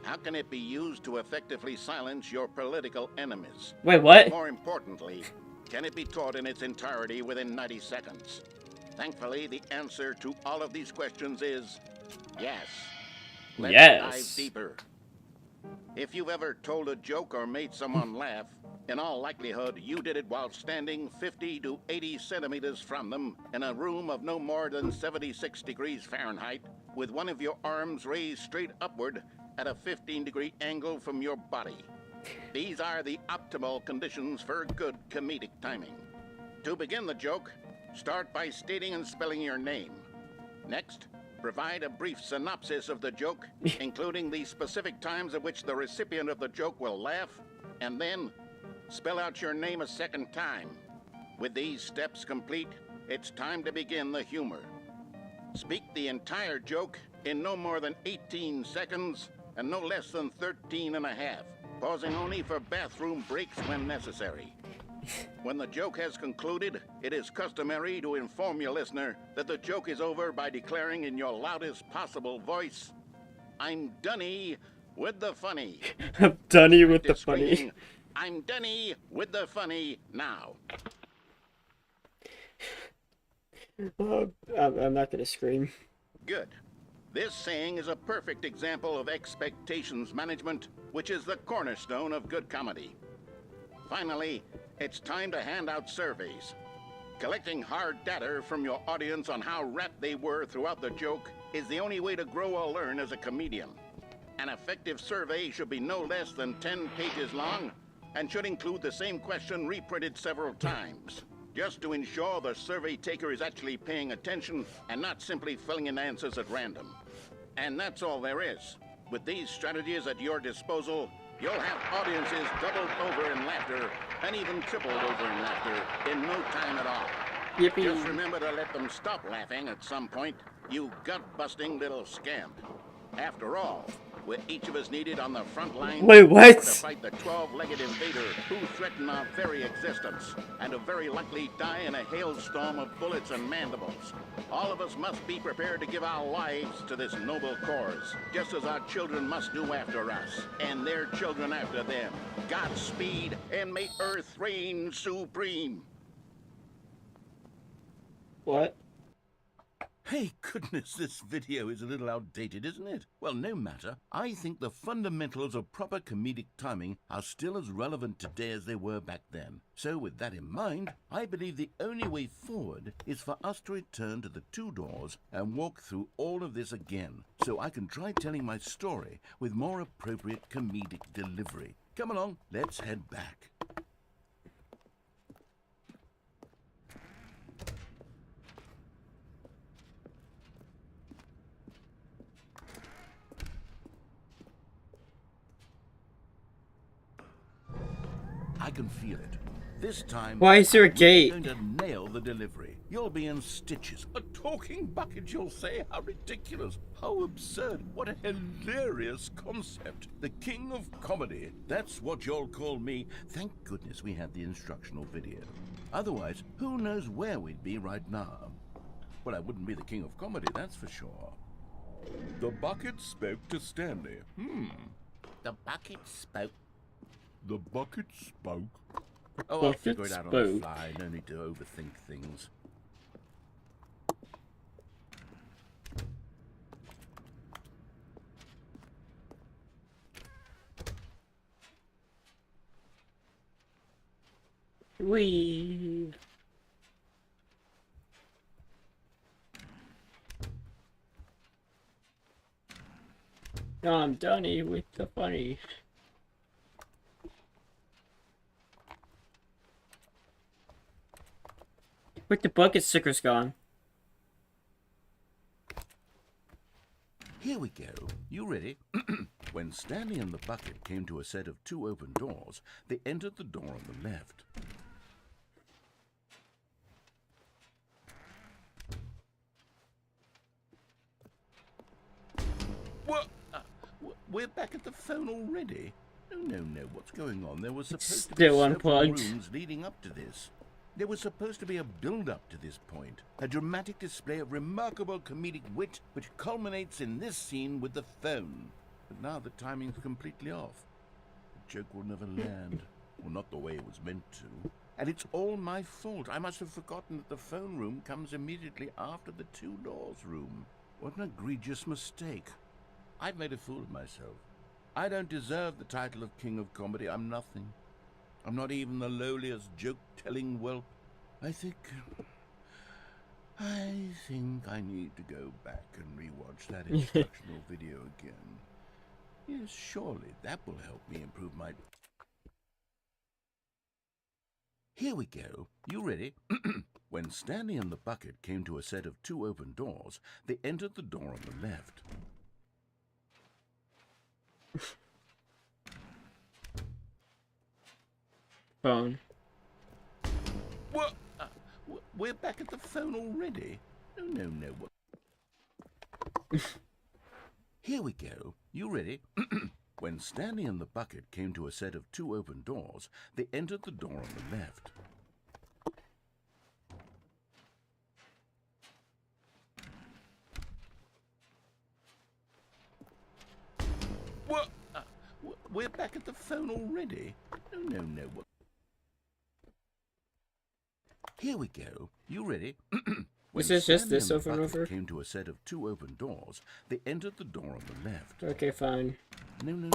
How can it be used to effectively silence your political enemies? Wait, what? More importantly, can it be taught in its entirety within 90 seconds? Thankfully, the answer to all of these questions is yes. Let's dive deeper. If you've ever told a joke or made someone laugh, in all likelihood, you did it while standing 50 to 80 centimeters from them in a room of no more than 76 degrees Fahrenheit, with one of your arms raised straight upward at a 15-degree angle from your body. These are the optimal conditions for good comedic timing. To begin the joke, start by stating and spelling your name. Next, provide a brief synopsis of the joke, including the specific times at which the recipient of the joke will laugh, and then spell out your name a second time. With these steps complete, it's time to begin the humor. Speak the entire joke in no more than 18 seconds and no less than 13 and a half, pausing only for bathroom breaks when necessary. When the joke has concluded, it is customary to inform your listener that the joke is over by declaring in your loudest possible voice, "I'm Dunny with the funny." I'm Dunny with the Screaming, funny. "I'm Dunny with the funny now." I'm not gonna scream. Good. This saying is a perfect example of expectations management, which is the cornerstone of good comedy. Finally, it's time to hand out surveys. Collecting hard data from your audience on how rapt they were throughout the joke is the only way to grow or learn as a comedian. An effective survey should be no less than 10 pages long and should include the same question reprinted several times, just to ensure the survey taker is actually paying attention and not simply filling in answers at random. And that's all there is. With these strategies at your disposal, you'll have audiences doubled over in laughter and even tripled over in laughter in no time at all. Yippee. Just remember to let them stop laughing at some point, you gut-busting little scamp. After all, we're each of us needed on the front line Wait, what? to fight the 12-legged invader who threaten our very existence and to very likely die in a hailstorm of bullets and mandibles. All of us must be prepared to give our lives to this noble cause, just as our children must do after us, and their children after them. Godspeed, and may Earth reign supreme. What? Hey, goodness, this video is a little outdated, isn't it? Well, no matter. I think the fundamentals of proper comedic timing are still as relevant today as they were back then. So with that in mind, I believe the only way forward is for us to return to the 2 doors and walk through all of this again, so I can try telling my story with more appropriate comedic delivery. Come along, let's head back. I can feel it. This time, Why is there a I'm gate? going to nail the delivery. You'll be in stitches. A talking bucket, you'll say? How ridiculous. How absurd. What a hilarious concept. The king of comedy. That's what you'll call me. Thank goodness we had the instructional video. Otherwise, who knows where we'd be right now. Well, I wouldn't be the king of comedy, that's for sure. The bucket spoke to Stanley. The bucket spoke. The bucket spoke. Oh, I'll Bucket figure it out on the spoke. fly. No need to overthink things. Wee. I'm Donnie with the funny. With the bucket stickers gone. Here we go. You ready? When Stanley and the bucket came to a set of 2 open doors, they entered the door on the left. What? We're back at the phone already? No. What's going on? There was supposed to be Still several unplugged. rooms leading up to this. There was supposed to be a build-up to this point, a dramatic display of remarkable comedic wit which culminates in this scene with the phone. But now the timing's completely off. The joke will never land. Well, not the way it was meant to. And it's all my fault. I must have forgotten that the phone room comes immediately after the 2 doors room. What an egregious mistake. I've made a fool of myself. I don't deserve the title of King of Comedy. I'm nothing. I'm not even the lowliest joke-telling whelp. I think I need to go back and rewatch that instructional video again. Yes, surely that will help me improve my... Here we go. You ready? When Stanley and the bucket came to a set of 2 open doors, they entered the door on the left. Phone. What? We're back at the phone already? No. What? Here we go. You ready? When Stanley and the bucket came to a set of 2 open doors, they entered the door on the left. What? We're back at the phone already? No. What? Here we go. You ready? When Is it just Stanley this and the over and bucket over? came to a set of 2 open doors, they entered the door on the left. Okay, fine. No.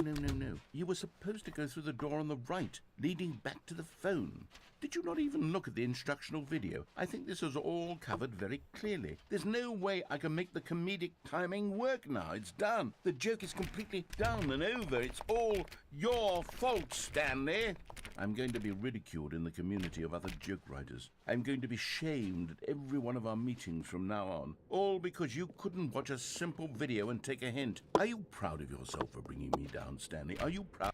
You were supposed to go through the door on the right, leading back to the phone. Did you not even look at the instructional video? I think this is all covered very clearly. There's no way I can make the comedic timing work now. It's done. The joke is completely done and over. It's all your fault, Stanley. I'm going to be ridiculed in the community of other joke writers. I'm going to be shamed at every one of our meetings from now on. All because you couldn't watch a simple video and take a hint. Are you proud of yourself for bringing me down, Stanley? Are you proud?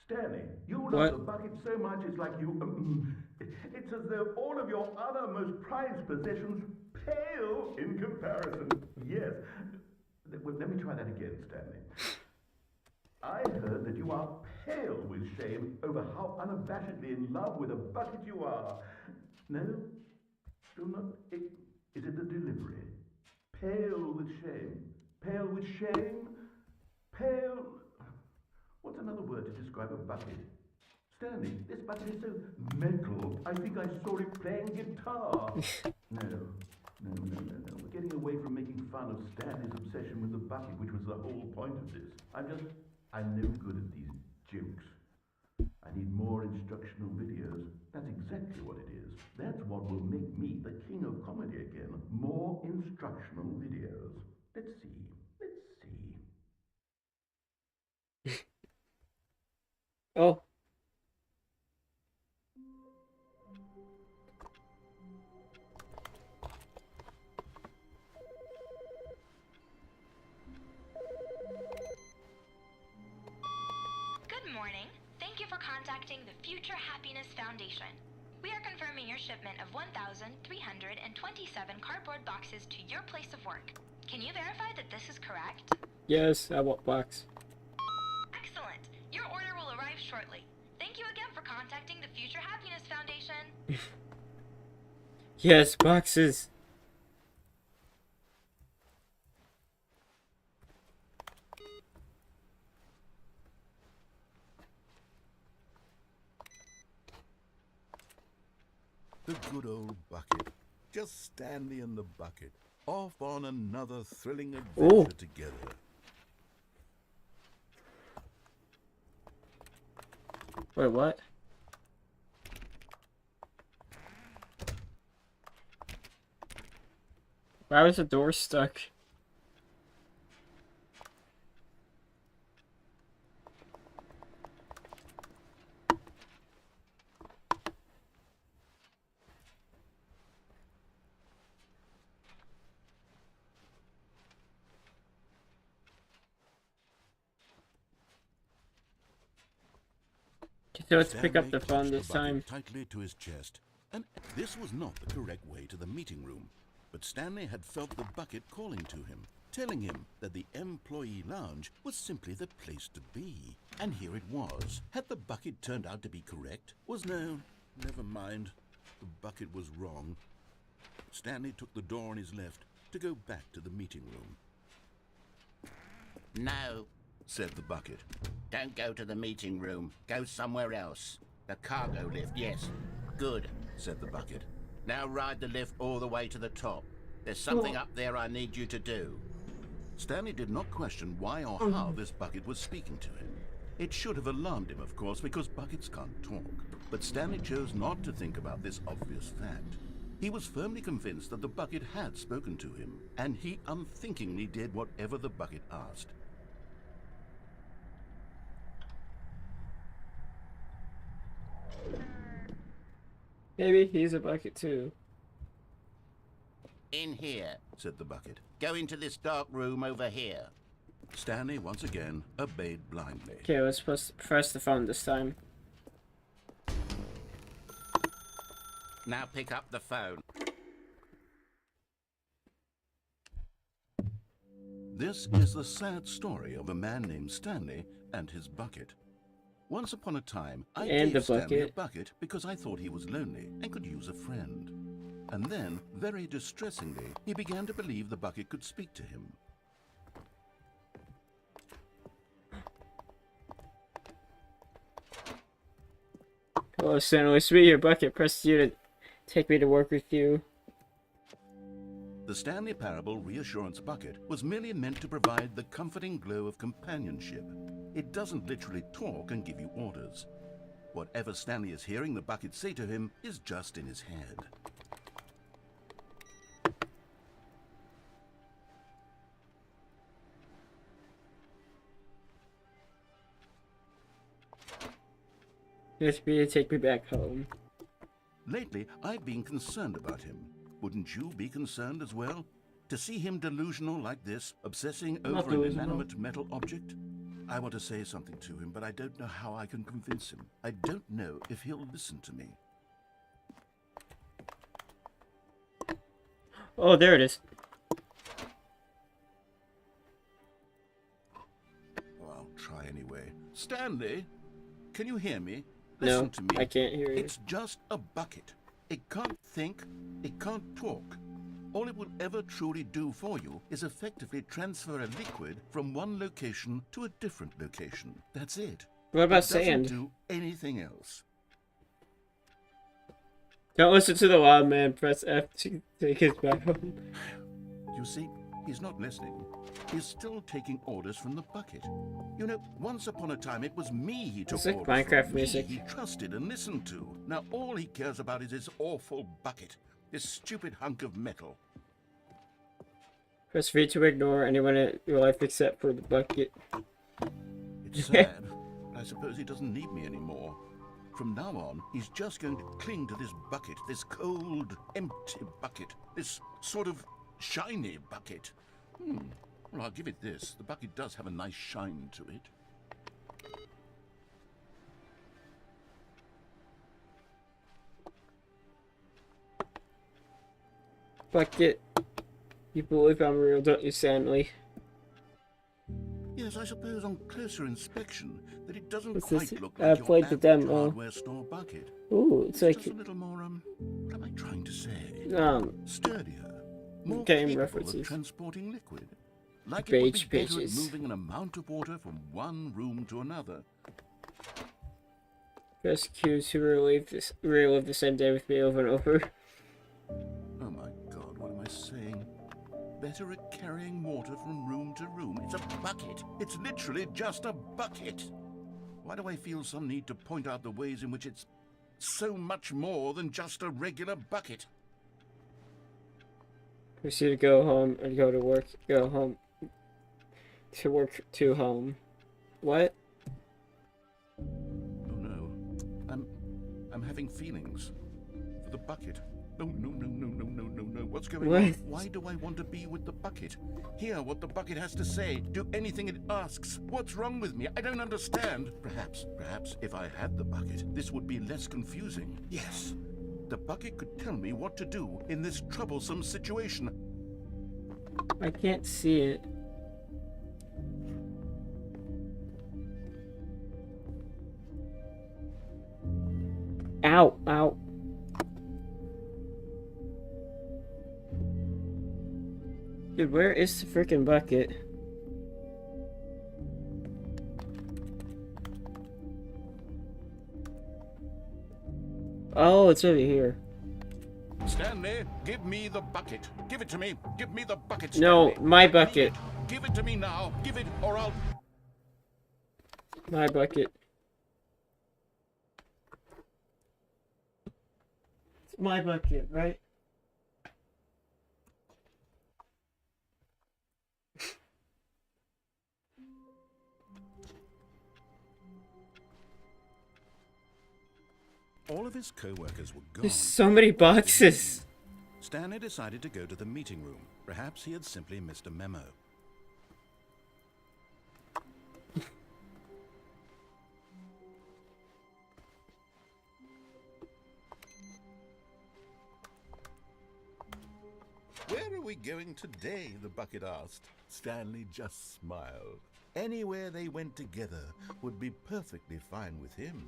Stanley, you What? love the bucket so much it's like you... it's as though all of your other most prized possessions pale in comparison. Yes. Well, let me try that again, Stanley. I heard that you are pale with shame over how unabashedly in love with a bucket you are. No? Do not... Is it the delivery? Pale with shame. Pale with shame? Pale... What's another word to describe a bucket? Stanley, this bucket is so metal. I think I saw it playing guitar. No. We're getting away from making fun of Stanley's obsession with the bucket, which was the whole point of this. I'm no good at these jokes. I need more instructional videos. That's exactly what it is. That's what will make me the king of comedy again. More instructional videos. Let's see. Oh. Good morning. Thank you for contacting the Future Happiness Foundation. We are confirming your shipment of 1,327 cardboard boxes to your place of work. Can you verify that this is correct? Yes, I want box. Excellent. Your order will arrive shortly. Thank you contacting the Future Happiness Foundation. Yes, boxes. The good old bucket. Just Stanley and the bucket. Off on another thrilling adventure Ooh. together. Wait, what? Why was the door stuck? So let's pick up Stanley the phone clutched this the bucket time. tightly to his chest, and this was not the correct way to the meeting room. But Stanley had felt the bucket calling to him, telling him that the employee lounge was simply the place to be. And here it was. Had the bucket turned out to be correct? No, never mind. The bucket was wrong. Stanley took the door on his left to go back to the meeting room. No, Said the bucket. don't go to the meeting room. Go somewhere else. The cargo lift, yes. Good. Said the bucket. Now ride the lift all the way to the top. There's something up there I need you to do. Stanley did not question why or how this bucket was speaking to him. It should have alarmed him, of course, because buckets can't talk. But Stanley chose not to think about this obvious fact. He was firmly convinced that the bucket had spoken to him, and he unthinkingly did whatever the bucket asked. Maybe he's a bucket too. In here. Said the bucket. Go into this dark room over here. Stanley once again obeyed blindly. Okay, let's press the phone this time. Now pick up the phone. This is the sad story of a man named Stanley and his bucket. Once upon a time, I And gave the Stanley a bucket. bucket because I thought he was lonely and could use a friend. And then, very distressingly, he began to believe the bucket could speak to him. Hello, Stanley. Sweet, your bucket. Press you to take me to work with you. The Stanley Parable Reassurance Bucket was merely meant to provide the comforting glow of companionship. It doesn't literally talk and give you orders. Whatever Stanley is hearing the bucket say to him is just in his head. Yes, be to take me back home. Lately, I've been concerned about him. Wouldn't you be concerned as well? To see him delusional like this, obsessing Not over an delusional. inanimate metal object? I want to say something to him, but I don't know how I can convince him. I don't know if he'll listen to me. Oh, there it is. Well, I'll try anyway. Stanley, can you hear me? No, Listen to me. I can't hear you. It's just a bucket. It can't think. It can't talk. All it will ever truly do for you is effectively transfer a liquid from one location to a different location. That's it. What about It doesn't sand? do anything else. Don't listen to the loud man. Press F to take his back home. You see, he's not listening. He's still taking orders from the bucket. You know, once upon a time it was me he took It's like orders Minecraft from. Me music. he trusted and listened to. Now all he cares about is his awful bucket. This stupid hunk of metal. Press V to ignore anyone in your life except for the bucket. It's sad. I suppose he doesn't need me anymore. From now on, he's just going to cling to this bucket, this cold, empty bucket, this sort of shiny bucket. Well, I'll give it this. The bucket does have a nice shine to it. Bucket. You believe I'm real, don't you, Stanley? Yes, I suppose on closer inspection that it doesn't What's quite this? look like your Played the average demo. hardware store bucket. Ooh, it's It's like just a little more, what am I trying to say? Sturdier, more game capable references. of transporting liquid. Like it would be Page better at pages. moving an amount of water from one room to another. Press Q's to relive the same day with me over and over. Oh my God, what am I saying? Better at carrying water from room to room. It's a bucket. It's literally just a bucket. Why do I feel some need to point out the ways in which it's so much more than just a regular bucket? We see to go home and go to work. Go home. To work to home. What? Oh no. I'm having feelings. For the bucket. No. What's going on? Why do I want to be with the bucket? Hear what the bucket has to say. Do anything it asks. What's wrong with me? I don't understand. Perhaps if I had the bucket, this would be less confusing. Yes. The bucket could tell me what to do in this troublesome situation. I can't see it. Ow, ow. Dude, where is the freaking bucket? Oh, it's over here. Stanley, give me the bucket. Give it to me. Give me the bucket, No, Stanley. my bucket. Give it to me now. Give it or I'll... My bucket. It's my bucket, right? All of his co-workers were gone. There's so many boxes. Stanley decided to go to the meeting room. Perhaps he had simply missed a memo. Where are we going today? The bucket asked. Stanley just smiled. Anywhere they went together would be perfectly fine with him.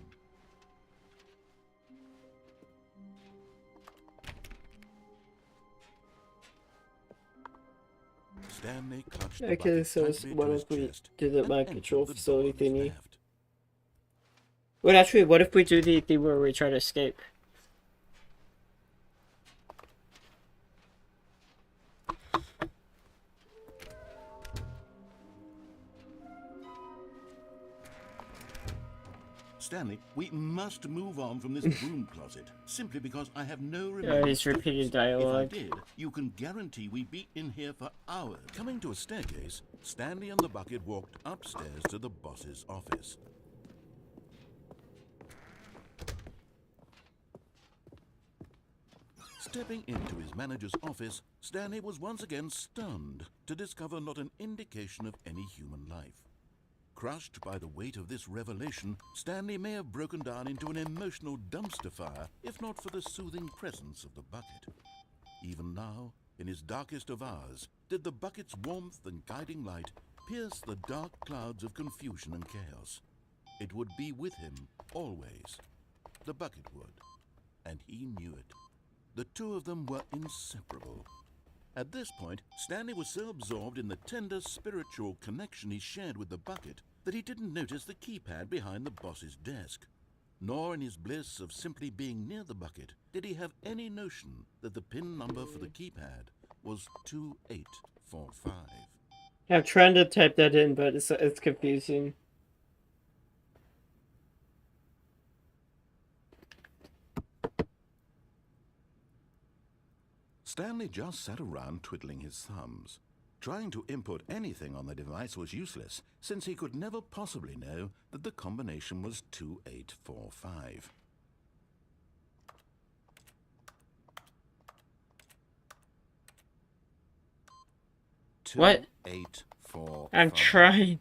Stanley clutched the Okay, bucket so tightly what to his if we chest do the and mind entered control the facility door on his thingy? left. Wait, actually, what if we do the thing where we try to escape? Stanley, we must move on from this broom closet, simply because I have no remaining he's repeating sketches. dialogue. If I did, you can guarantee we'd be in here for hours. Coming to a staircase, Stanley and the bucket walked upstairs to the boss's office. Stepping into his manager's office, Stanley was once again stunned to discover not an indication of any human life. Crushed by the weight of this revelation, Stanley may have broken down into an emotional dumpster fire if not for the soothing presence of the bucket. Even now, in his darkest of hours, did the bucket's warmth and guiding light pierce the dark clouds of confusion and chaos. It would be with him always. The bucket would, and he knew it. The two of them were inseparable. At this point, Stanley was so absorbed in the tender spiritual connection he shared with the bucket that he didn't notice the keypad behind the boss's desk. Nor in his bliss of simply being near the bucket did he have any notion that the PIN number for the keypad was 2845. I'm trying to type that in, but it's confusing. Stanley just sat around twiddling his thumbs. Trying to input anything on the device was useless, since he could never possibly know that the combination was 2845. What? 2845. I'm trying.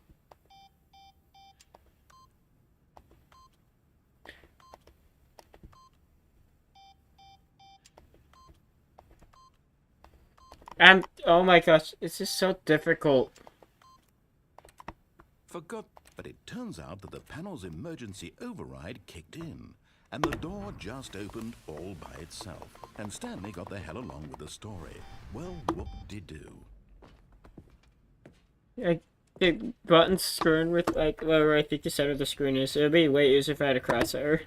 Oh my gosh, it's just so difficult. But it turns out that the panel's emergency override kicked in, and the door just opened all by itself. And Stanley got the hell along with the story. Well, whoop-de-doo. The button's screwing with, like, where I think the center of the screen is. It would be way easier if I had a crosshair.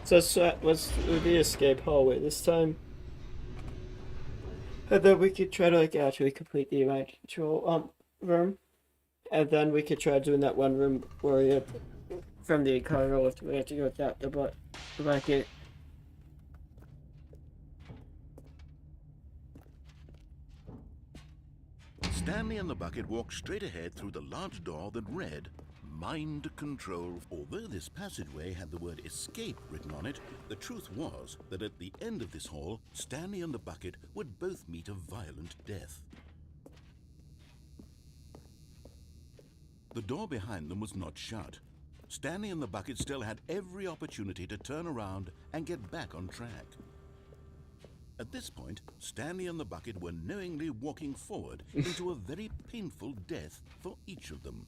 So let's do the escape hallway this time. And then we could try to, like, actually complete the actual, room. And then we could try doing that one room where you have, from the cargo lift, we have to go without the bucket. Stanley and the bucket walked straight ahead through the large door that read, Mind Control. Although this passageway had the word escape written on it, the truth was that at the end of this hall, Stanley and the bucket would both meet a violent death. The door behind them was not shut. Stanley and the bucket still had every opportunity to turn around and get back on track. At this point, Stanley and the bucket were knowingly walking forward into a very painful death for each of them.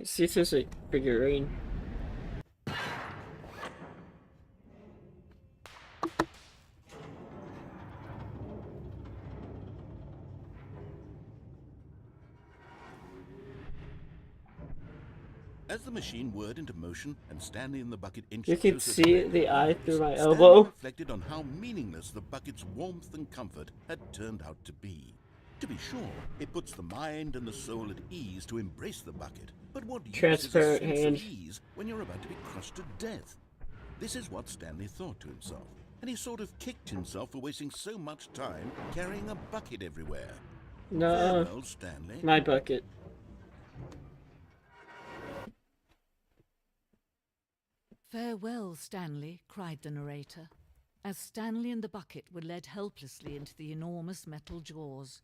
See if there's a figurine. As the machine whirred into motion and Stanley and the bucket inched You can closer see together, the eye through my Stanley elbow. reflected on how meaningless the bucket's warmth and comfort had turned out to be. To be sure, it puts the mind and the soul at ease to embrace the bucket. But what use is a Transparent sense hand. of ease when you're about to be crushed to death? This is what Stanley thought to himself, and he sort of kicked himself for wasting so much time carrying a bucket everywhere. No, Farewell, Stanley. my bucket. Farewell, Stanley, cried the narrator, as Stanley and the bucket were led helplessly into the enormous metal jaws.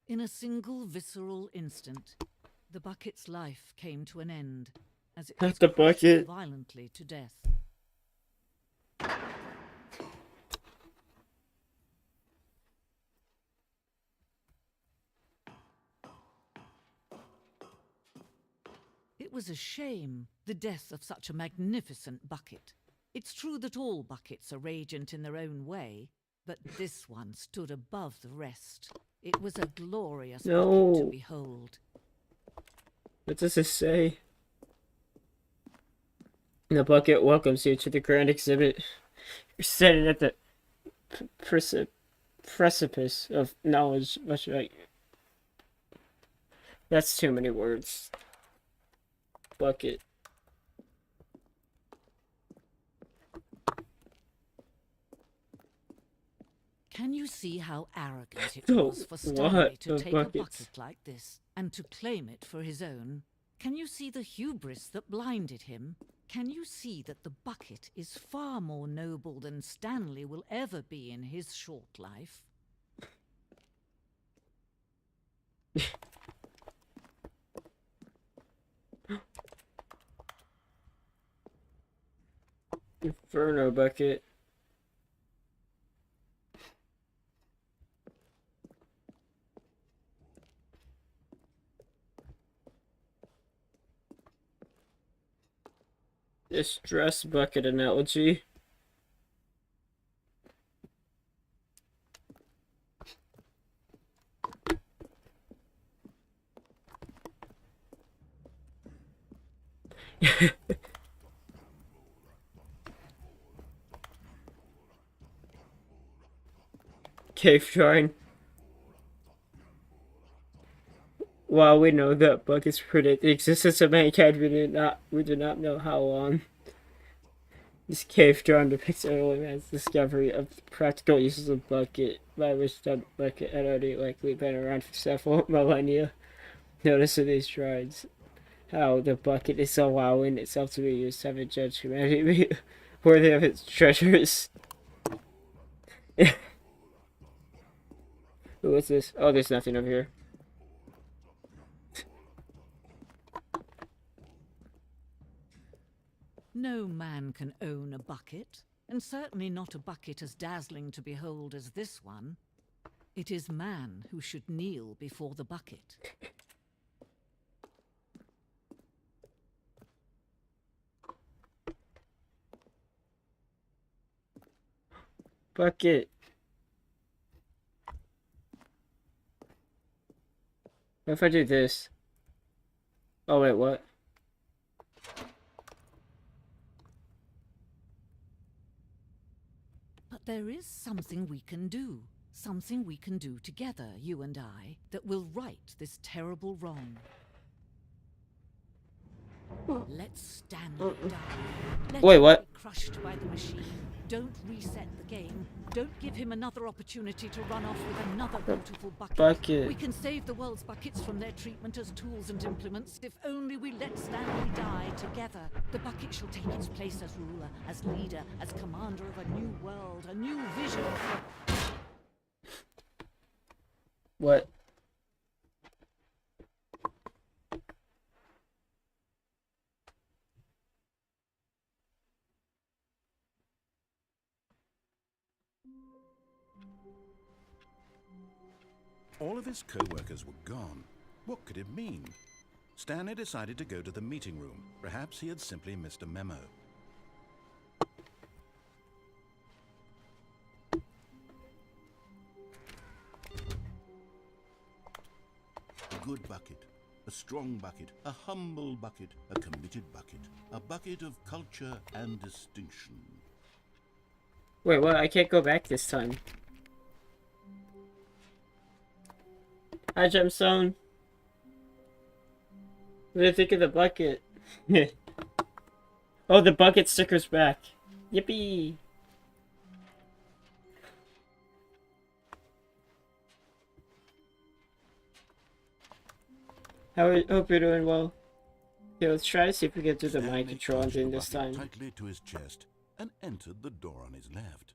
In a single visceral instant, the bucket's life came to an end, as it Not was the crushed bucket. violently to death. It was a shame, the death of such a magnificent bucket. It's true that all buckets are radiant in their own way, but this one stood above the rest. It was a glorious bucket No. to behold. What does this say? The bucket welcomes you to the grand exhibit. You're standing at the precipice of knowledge, much like... That's too many words. Bucket. Can you see how arrogant it Oh, was for what Stanley to the take buckets? a bucket like this and to claim it for his own? Can you see the hubris that blinded him? Can you see that the bucket is far more noble than Stanley will ever be in his short life? Inferno bucket. Distress bucket analogy. Cave drawing. While we know that buckets predict the existence of mankind, we do not know how long. This cave drawing depicts early man's discovery of the practical uses of bucket, by which the bucket had already likely been around for several millennia. Notice in these drawings how the bucket is allowing itself to be used to have a judge humanity be worthy of its treasures. Who is this? Oh, there's nothing over here. No man can own a bucket, and certainly not a bucket as dazzling to behold as this one. It is man who should kneel before the bucket. Bucket. What if I do this? Oh wait, what? But there is something we can do. Something we can do together, you and I, that will right this terrible wrong. Let Stanley die. Let Wait, him what? be crushed by the machine. Don't reset the game. Don't give him another opportunity to run off with another beautiful bucket. We can save the world's buckets from their treatment as tools and implements if only we let Stanley die together. The bucket shall take its place as ruler, as leader, as commander of a new world, a new vision for... What? All of his co-workers were gone. What could it mean? Stanley decided to go to the meeting room. Perhaps he had simply missed a memo. A good bucket, a strong bucket, a humble bucket, a committed bucket, a bucket of culture and distinction. Wait, what? I can't go back this time. Hi, Gemstone. What do you think of the bucket? Oh, the bucket sticker's back. Yippee! Hope you're doing well. Okay, let's try to see if we can do the mind control engine this time. Tightly to his chest and entered the door on his left.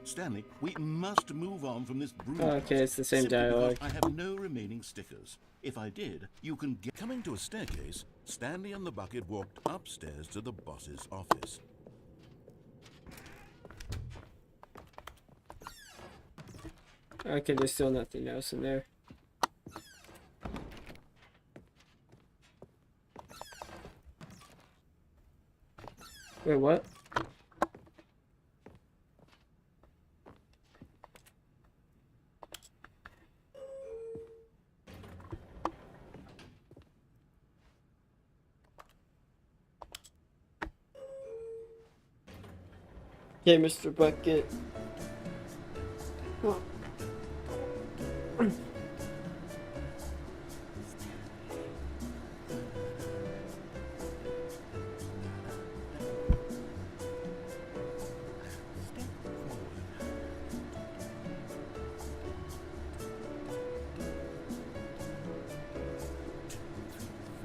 Stanley, we must move on from this broom. Okay, it's the same dialogue. I have no remaining stickers. If I did, you can get... Coming to a staircase, Stanley and the bucket walked upstairs to the boss's office. Okay, there's still nothing else in there. Wait, what? Okay, Mr. Bucket. Oh.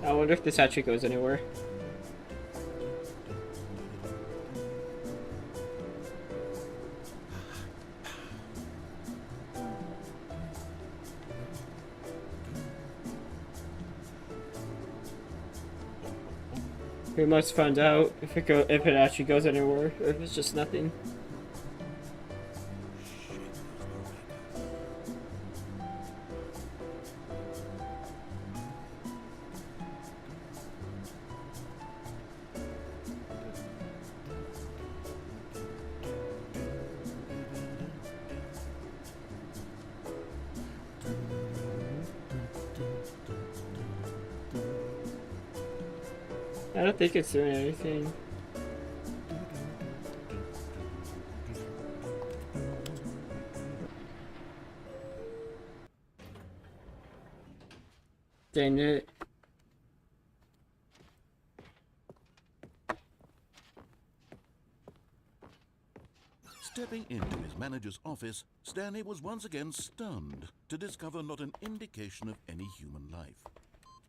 I wonder if this actually goes anywhere. We must find out if it actually goes anywhere, or if it's just nothing. I don't think it's doing anything. Dang it. Stepping into his manager's office, Stanley was once again stunned to discover not an indication of any human life.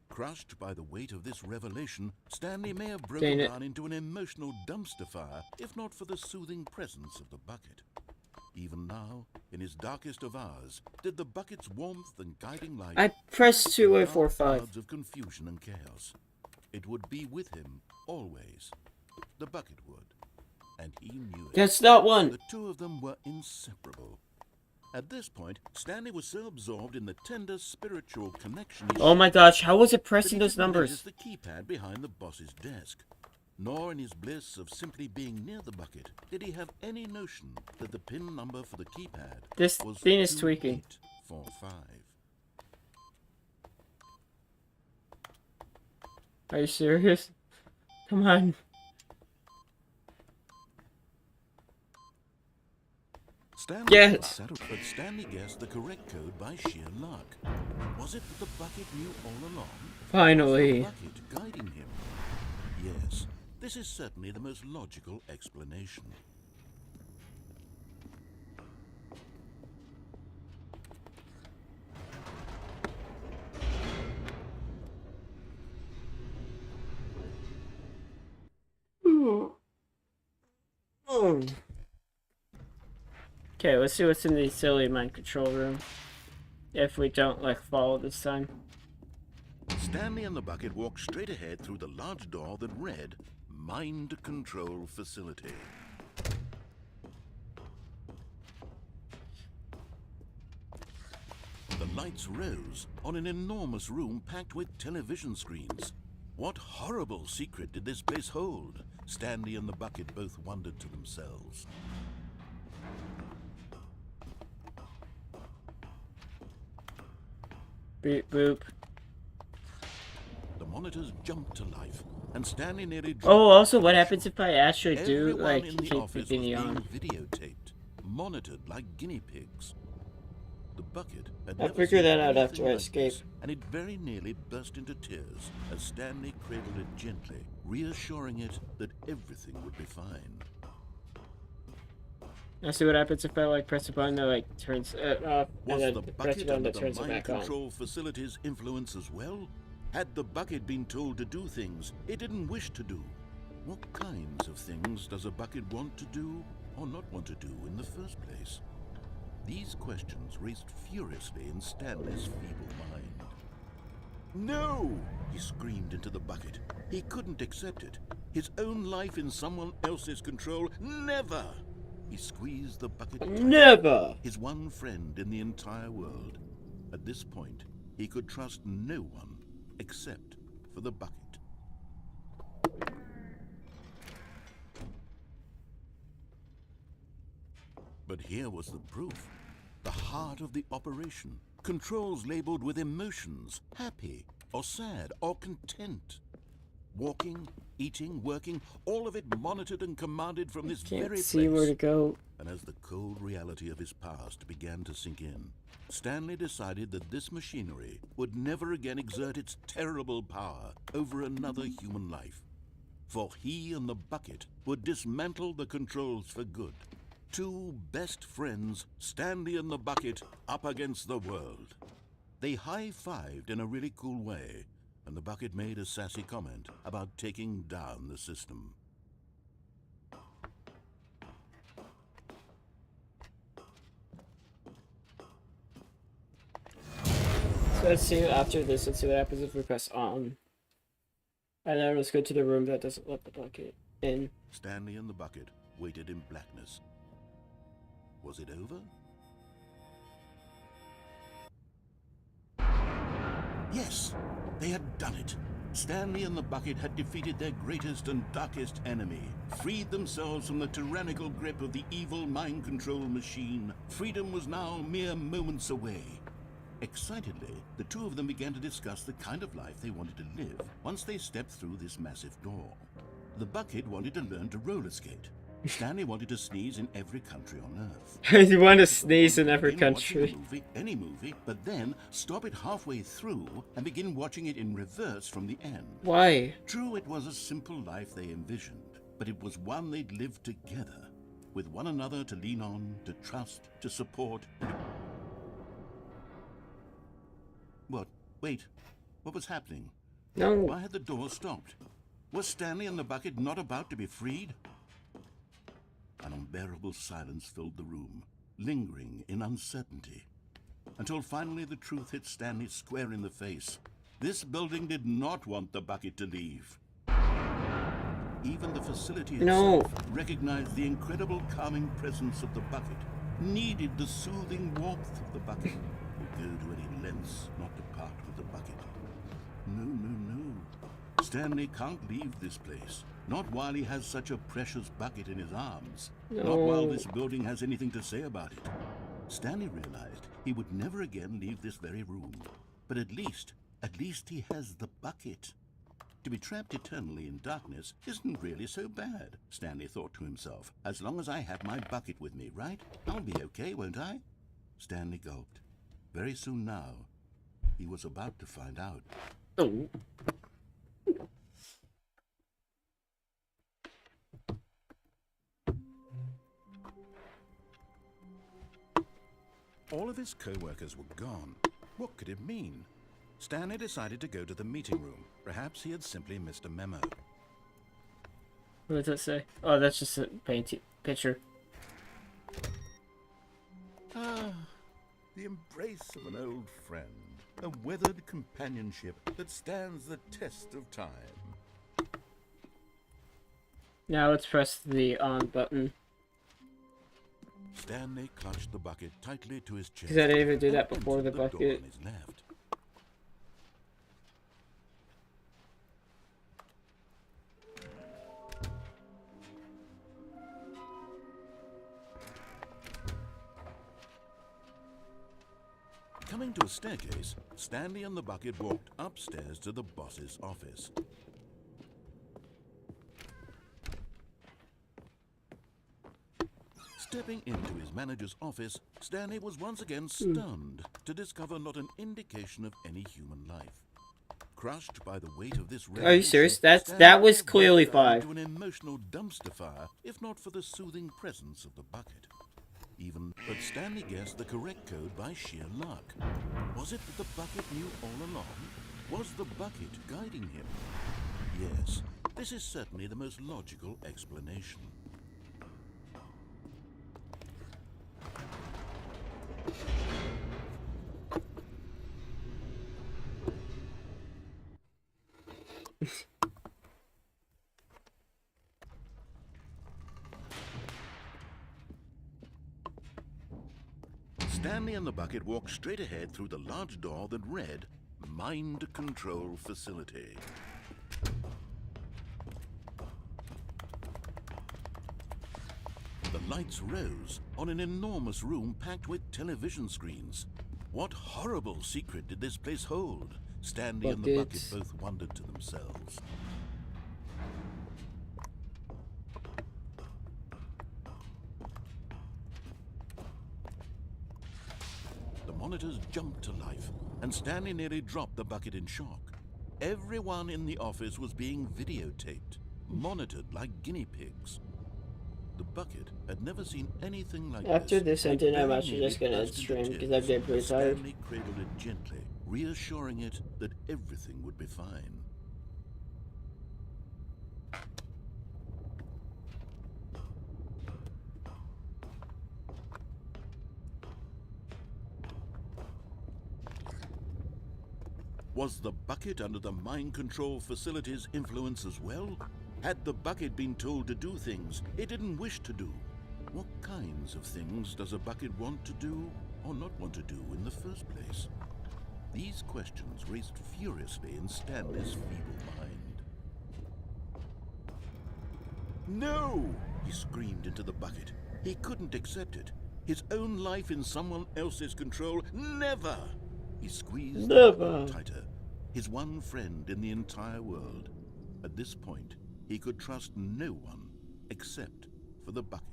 Crushed by the weight of this revelation, Stanley may have broken down into an emotional dumpster fire if not for the soothing presence of the bucket. Even now, in his darkest of hours, did the bucket's warmth and guiding light... I pressed 245. ...clouds of confusion and chaos. It would be with him, always. The bucket would. And he knew it. That's not one. The two of them were inseparable. At this point, Stanley was so absorbed in the tender spiritual connection... Oh my gosh, how was it pressing those numbers? ...the keypad behind the boss's desk. Nor in his bliss of simply being near the bucket did he have any notion that the pin number for the keypad this was thing is tweaking. 2845. Are you serious? Come on. Stanley Yes. settled, but Stanley guessed the correct code by sheer luck. Was it that the bucket knew all along? Finally. Was the bucket guiding him? Yes, this is certainly the most logical explanation. Okay, let's see what's in the silly mind control room. If we don't, like, follow this time. Stanley and the bucket walked straight ahead through the large door that read, Mind Control Facility. The lights rose on an enormous room packed with television screens. What horrible secret did this place hold? Stanley and the bucket both wondered to themselves. Beep boop. The monitors jumped to life, and Stanley nearly dropped. Oh, also, what happens if I actually do, Everyone like, in the keep office the was thingy on? being videotaped, monitored like guinea pigs. The bucket had I'll never figure seen that out anything after I like escape. this, and it very nearly burst into tears as Stanley cradled it gently, reassuring it that everything would be fine. Now see what happens if I, like, press a button that, like, turns it off, and Was then the press a bucket button under that the turns it mind back on. control facility's influence as well? Had the bucket been told to do things it didn't wish to do? What kinds of things does a bucket want to do or not want to do in the first place? These questions raced furiously in Stanley's feeble mind. No! He screamed into the bucket. He couldn't accept it. His own life in someone else's control, never! He squeezed the bucket tight. Never! His one friend in the entire world. At this point, he could trust no one except for the bucket. But here was the proof. The heart of the operation. Controls labeled with emotions, happy or sad or content. Walking, eating, working, all of it monitored and commanded from this very Can't place. see where to go. And as the cold reality of his past began to sink in, Stanley decided that this machinery would never again exert its terrible power over another human life. For he and the bucket would dismantle the controls for good. Two best friends, Stanley and the bucket, up against the world. They high-fived in a really cool way, and the bucket made a sassy comment about taking down the system. So let's see after this, let's see what happens if we press on. And then let's go to the room that doesn't let the bucket in. Stanley and the bucket waited in blackness. Was it over? Yes, they had done it. Stanley and the bucket had defeated their greatest and darkest enemy, freed themselves from the tyrannical grip of the evil mind control machine. Freedom was now mere moments away. Excitedly, the two of them began to discuss the kind of life they wanted to live once they stepped through this massive door. The bucket wanted to learn to roller skate. Stanley wanted to sneeze in every country on Earth. You want to sneeze in every country. Any movie, but then stop it halfway through and begin watching it in reverse from the end. Why? True, it was a simple life they envisioned, but it was one they'd lived together, with one another to lean on, to trust, to support. What? Wait. What was happening? No. Why had the door stopped? Was Stanley and the bucket not about to be freed? An unbearable silence filled the room, lingering in uncertainty, until finally the truth hit Stanley square in the face. This building did not want the bucket to leave. Even the facility itself recognized the incredible calming presence of the bucket, needed the soothing warmth of the bucket, would go to any lengths not to part with the bucket. No, no, no. Stanley can't leave this place. Not while he has such a precious bucket in his arms. No. Not while this building has anything to say about it. Stanley realized he would never again leave this very room. But at least he has the bucket. To be trapped eternally in darkness isn't really so bad, Stanley thought to himself. As long as I have my bucket with me, right? I'll be okay, won't I? Stanley gulped. Very soon now, he was about to find out. Oh. All of his co-workers were gone. What could it mean? Stanley decided to go to the meeting room. Perhaps he had simply missed a memo. What does that say? Oh, that's just a picture. Ah, the embrace of an old friend. A weathered companionship that stands the test of time. Now let's press the on button. Stanley clutched the bucket tightly to his chest. Because I didn't even do that before the door bucket. on his left. Coming to a staircase, Stanley and the bucket walked upstairs to the boss's office. Stepping into his manager's office, Stanley was once again stunned to discover not an indication of any human life. Crushed by the weight of this Are you serious? revelation, That was Stanley clearly walked down 5. to an emotional dumpster fire, if not for the soothing presence of the bucket. But Stanley guessed the correct code by sheer luck. Was it that the bucket knew all along? Was the bucket guiding him? Yes, this is certainly the most logical explanation. Stanley and the bucket walked straight ahead through the large door that read, Mind Control Facility. The lights rose on an enormous room packed with television screens. What horrible secret did this place hold? Stanley and the bucket both wondered to themselves. The monitors jumped to life, and Stanley nearly dropped the bucket in shock. Everyone in the office was being videotaped, monitored like guinea pigs. The bucket had never seen anything like After this. this, I think I'm actually just gonna end stream because I'm getting pretty tired. Stanley cradled it gently, reassuring it that everything would be fine. Was the bucket under the mind control facility's influence as well? Had the bucket been told to do things it didn't wish to do? What kinds of things does a bucket want to do or not want to do in the first place? These questions raced furiously in Stanley's feeble mind. No! He screamed into the bucket. He couldn't accept it. His own life in someone else's control. Never! He squeezed the bucket tighter. His one friend in the entire world. At this point, he could trust no one except for the bucket.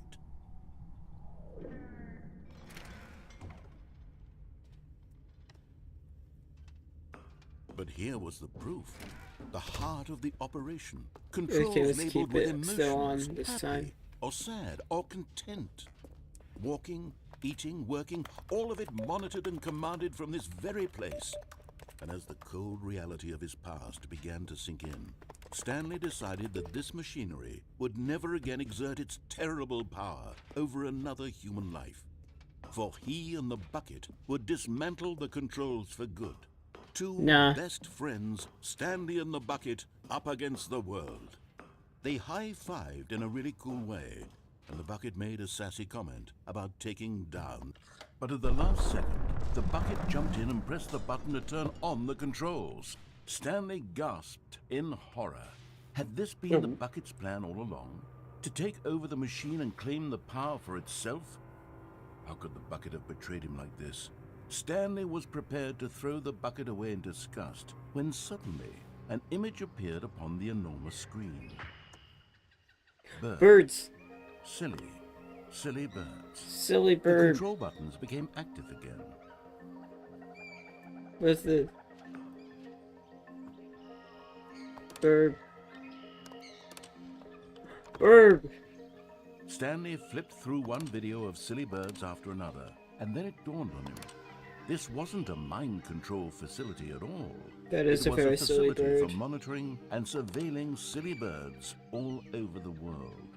But here was the proof. The heart of the operation. Controls Okay, let's labeled keep with it still on emotions, this happy, time. or sad or content. Walking, eating, working, all of it monitored and commanded from this very place. And as the cold reality of his past began to sink in, Stanley decided that this machinery would never again exert its terrible power over another human life. For he and the bucket would dismantle the controls for good. Two best friends, Stanley and the bucket, up against the world. They high-fived in a really cool way, and the bucket made a sassy comment about taking down. But at the last second, the bucket jumped in and pressed the button to turn on the controls. Stanley gasped in horror. Had this been the bucket's plan all along? To take over the machine and claim the power for itself? How could the bucket have betrayed him like this? Stanley was prepared to throw the bucket away in disgust when suddenly an image appeared upon the enormous screen. Birds. Silly birds. Silly The bird. control buttons became active again. Where's the bird? Bird. Stanley flipped through one video of silly birds after another, and then it dawned on him. This wasn't a mind control facility at all. That is a very silly bird. It was a facility for monitoring and surveilling silly birds all over the world.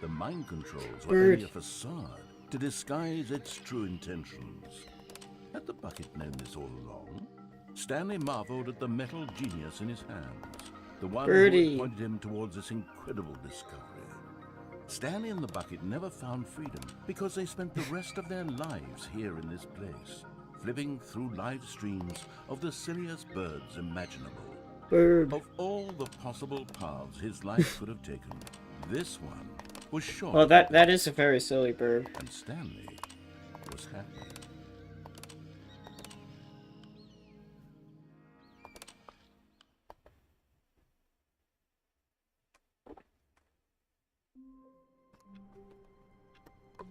The mind controls were only a facade to disguise its true intentions. Had the bucket known this all along? Stanley marveled at the metal genius in his hands, the one who had pointed him towards this incredible discovery. Stanley and the bucket never found freedom because they spent the rest of their lives here in this place, flipping through live streams of the silliest birds imaginable. Of all the possible paths his life could have taken, this one was short. Well, that is a very silly bird. And Stanley was happy.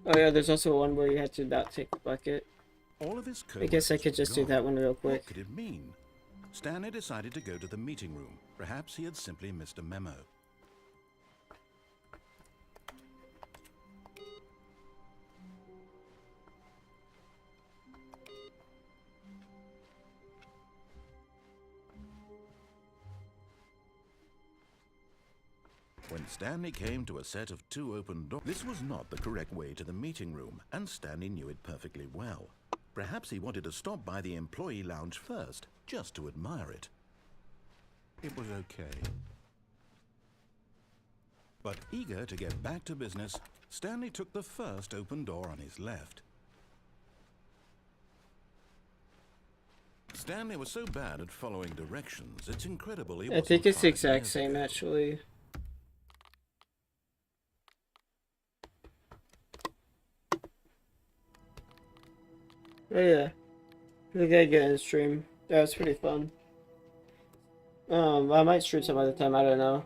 Oh yeah, there's also one where you had to not take the bucket. All of his I guess I could just do that one real quick. What could it mean? Stanley decided to go to the meeting room. Perhaps he had simply missed a memo. When Stanley came to a set of 2 open doors, this was not the correct way to the meeting room, and Stanley knew it perfectly well. Perhaps he wanted to stop by the employee lounge first, just to admire it. It was okay. But eager to get back to business, Stanley took the first open door on his left. Stanley was so bad at following directions, it's incredible he wasn't I think it's the fired exact years same, ago. actually. Oh yeah, we gotta get in the stream. That was pretty fun. I might stream some other time, I don't know.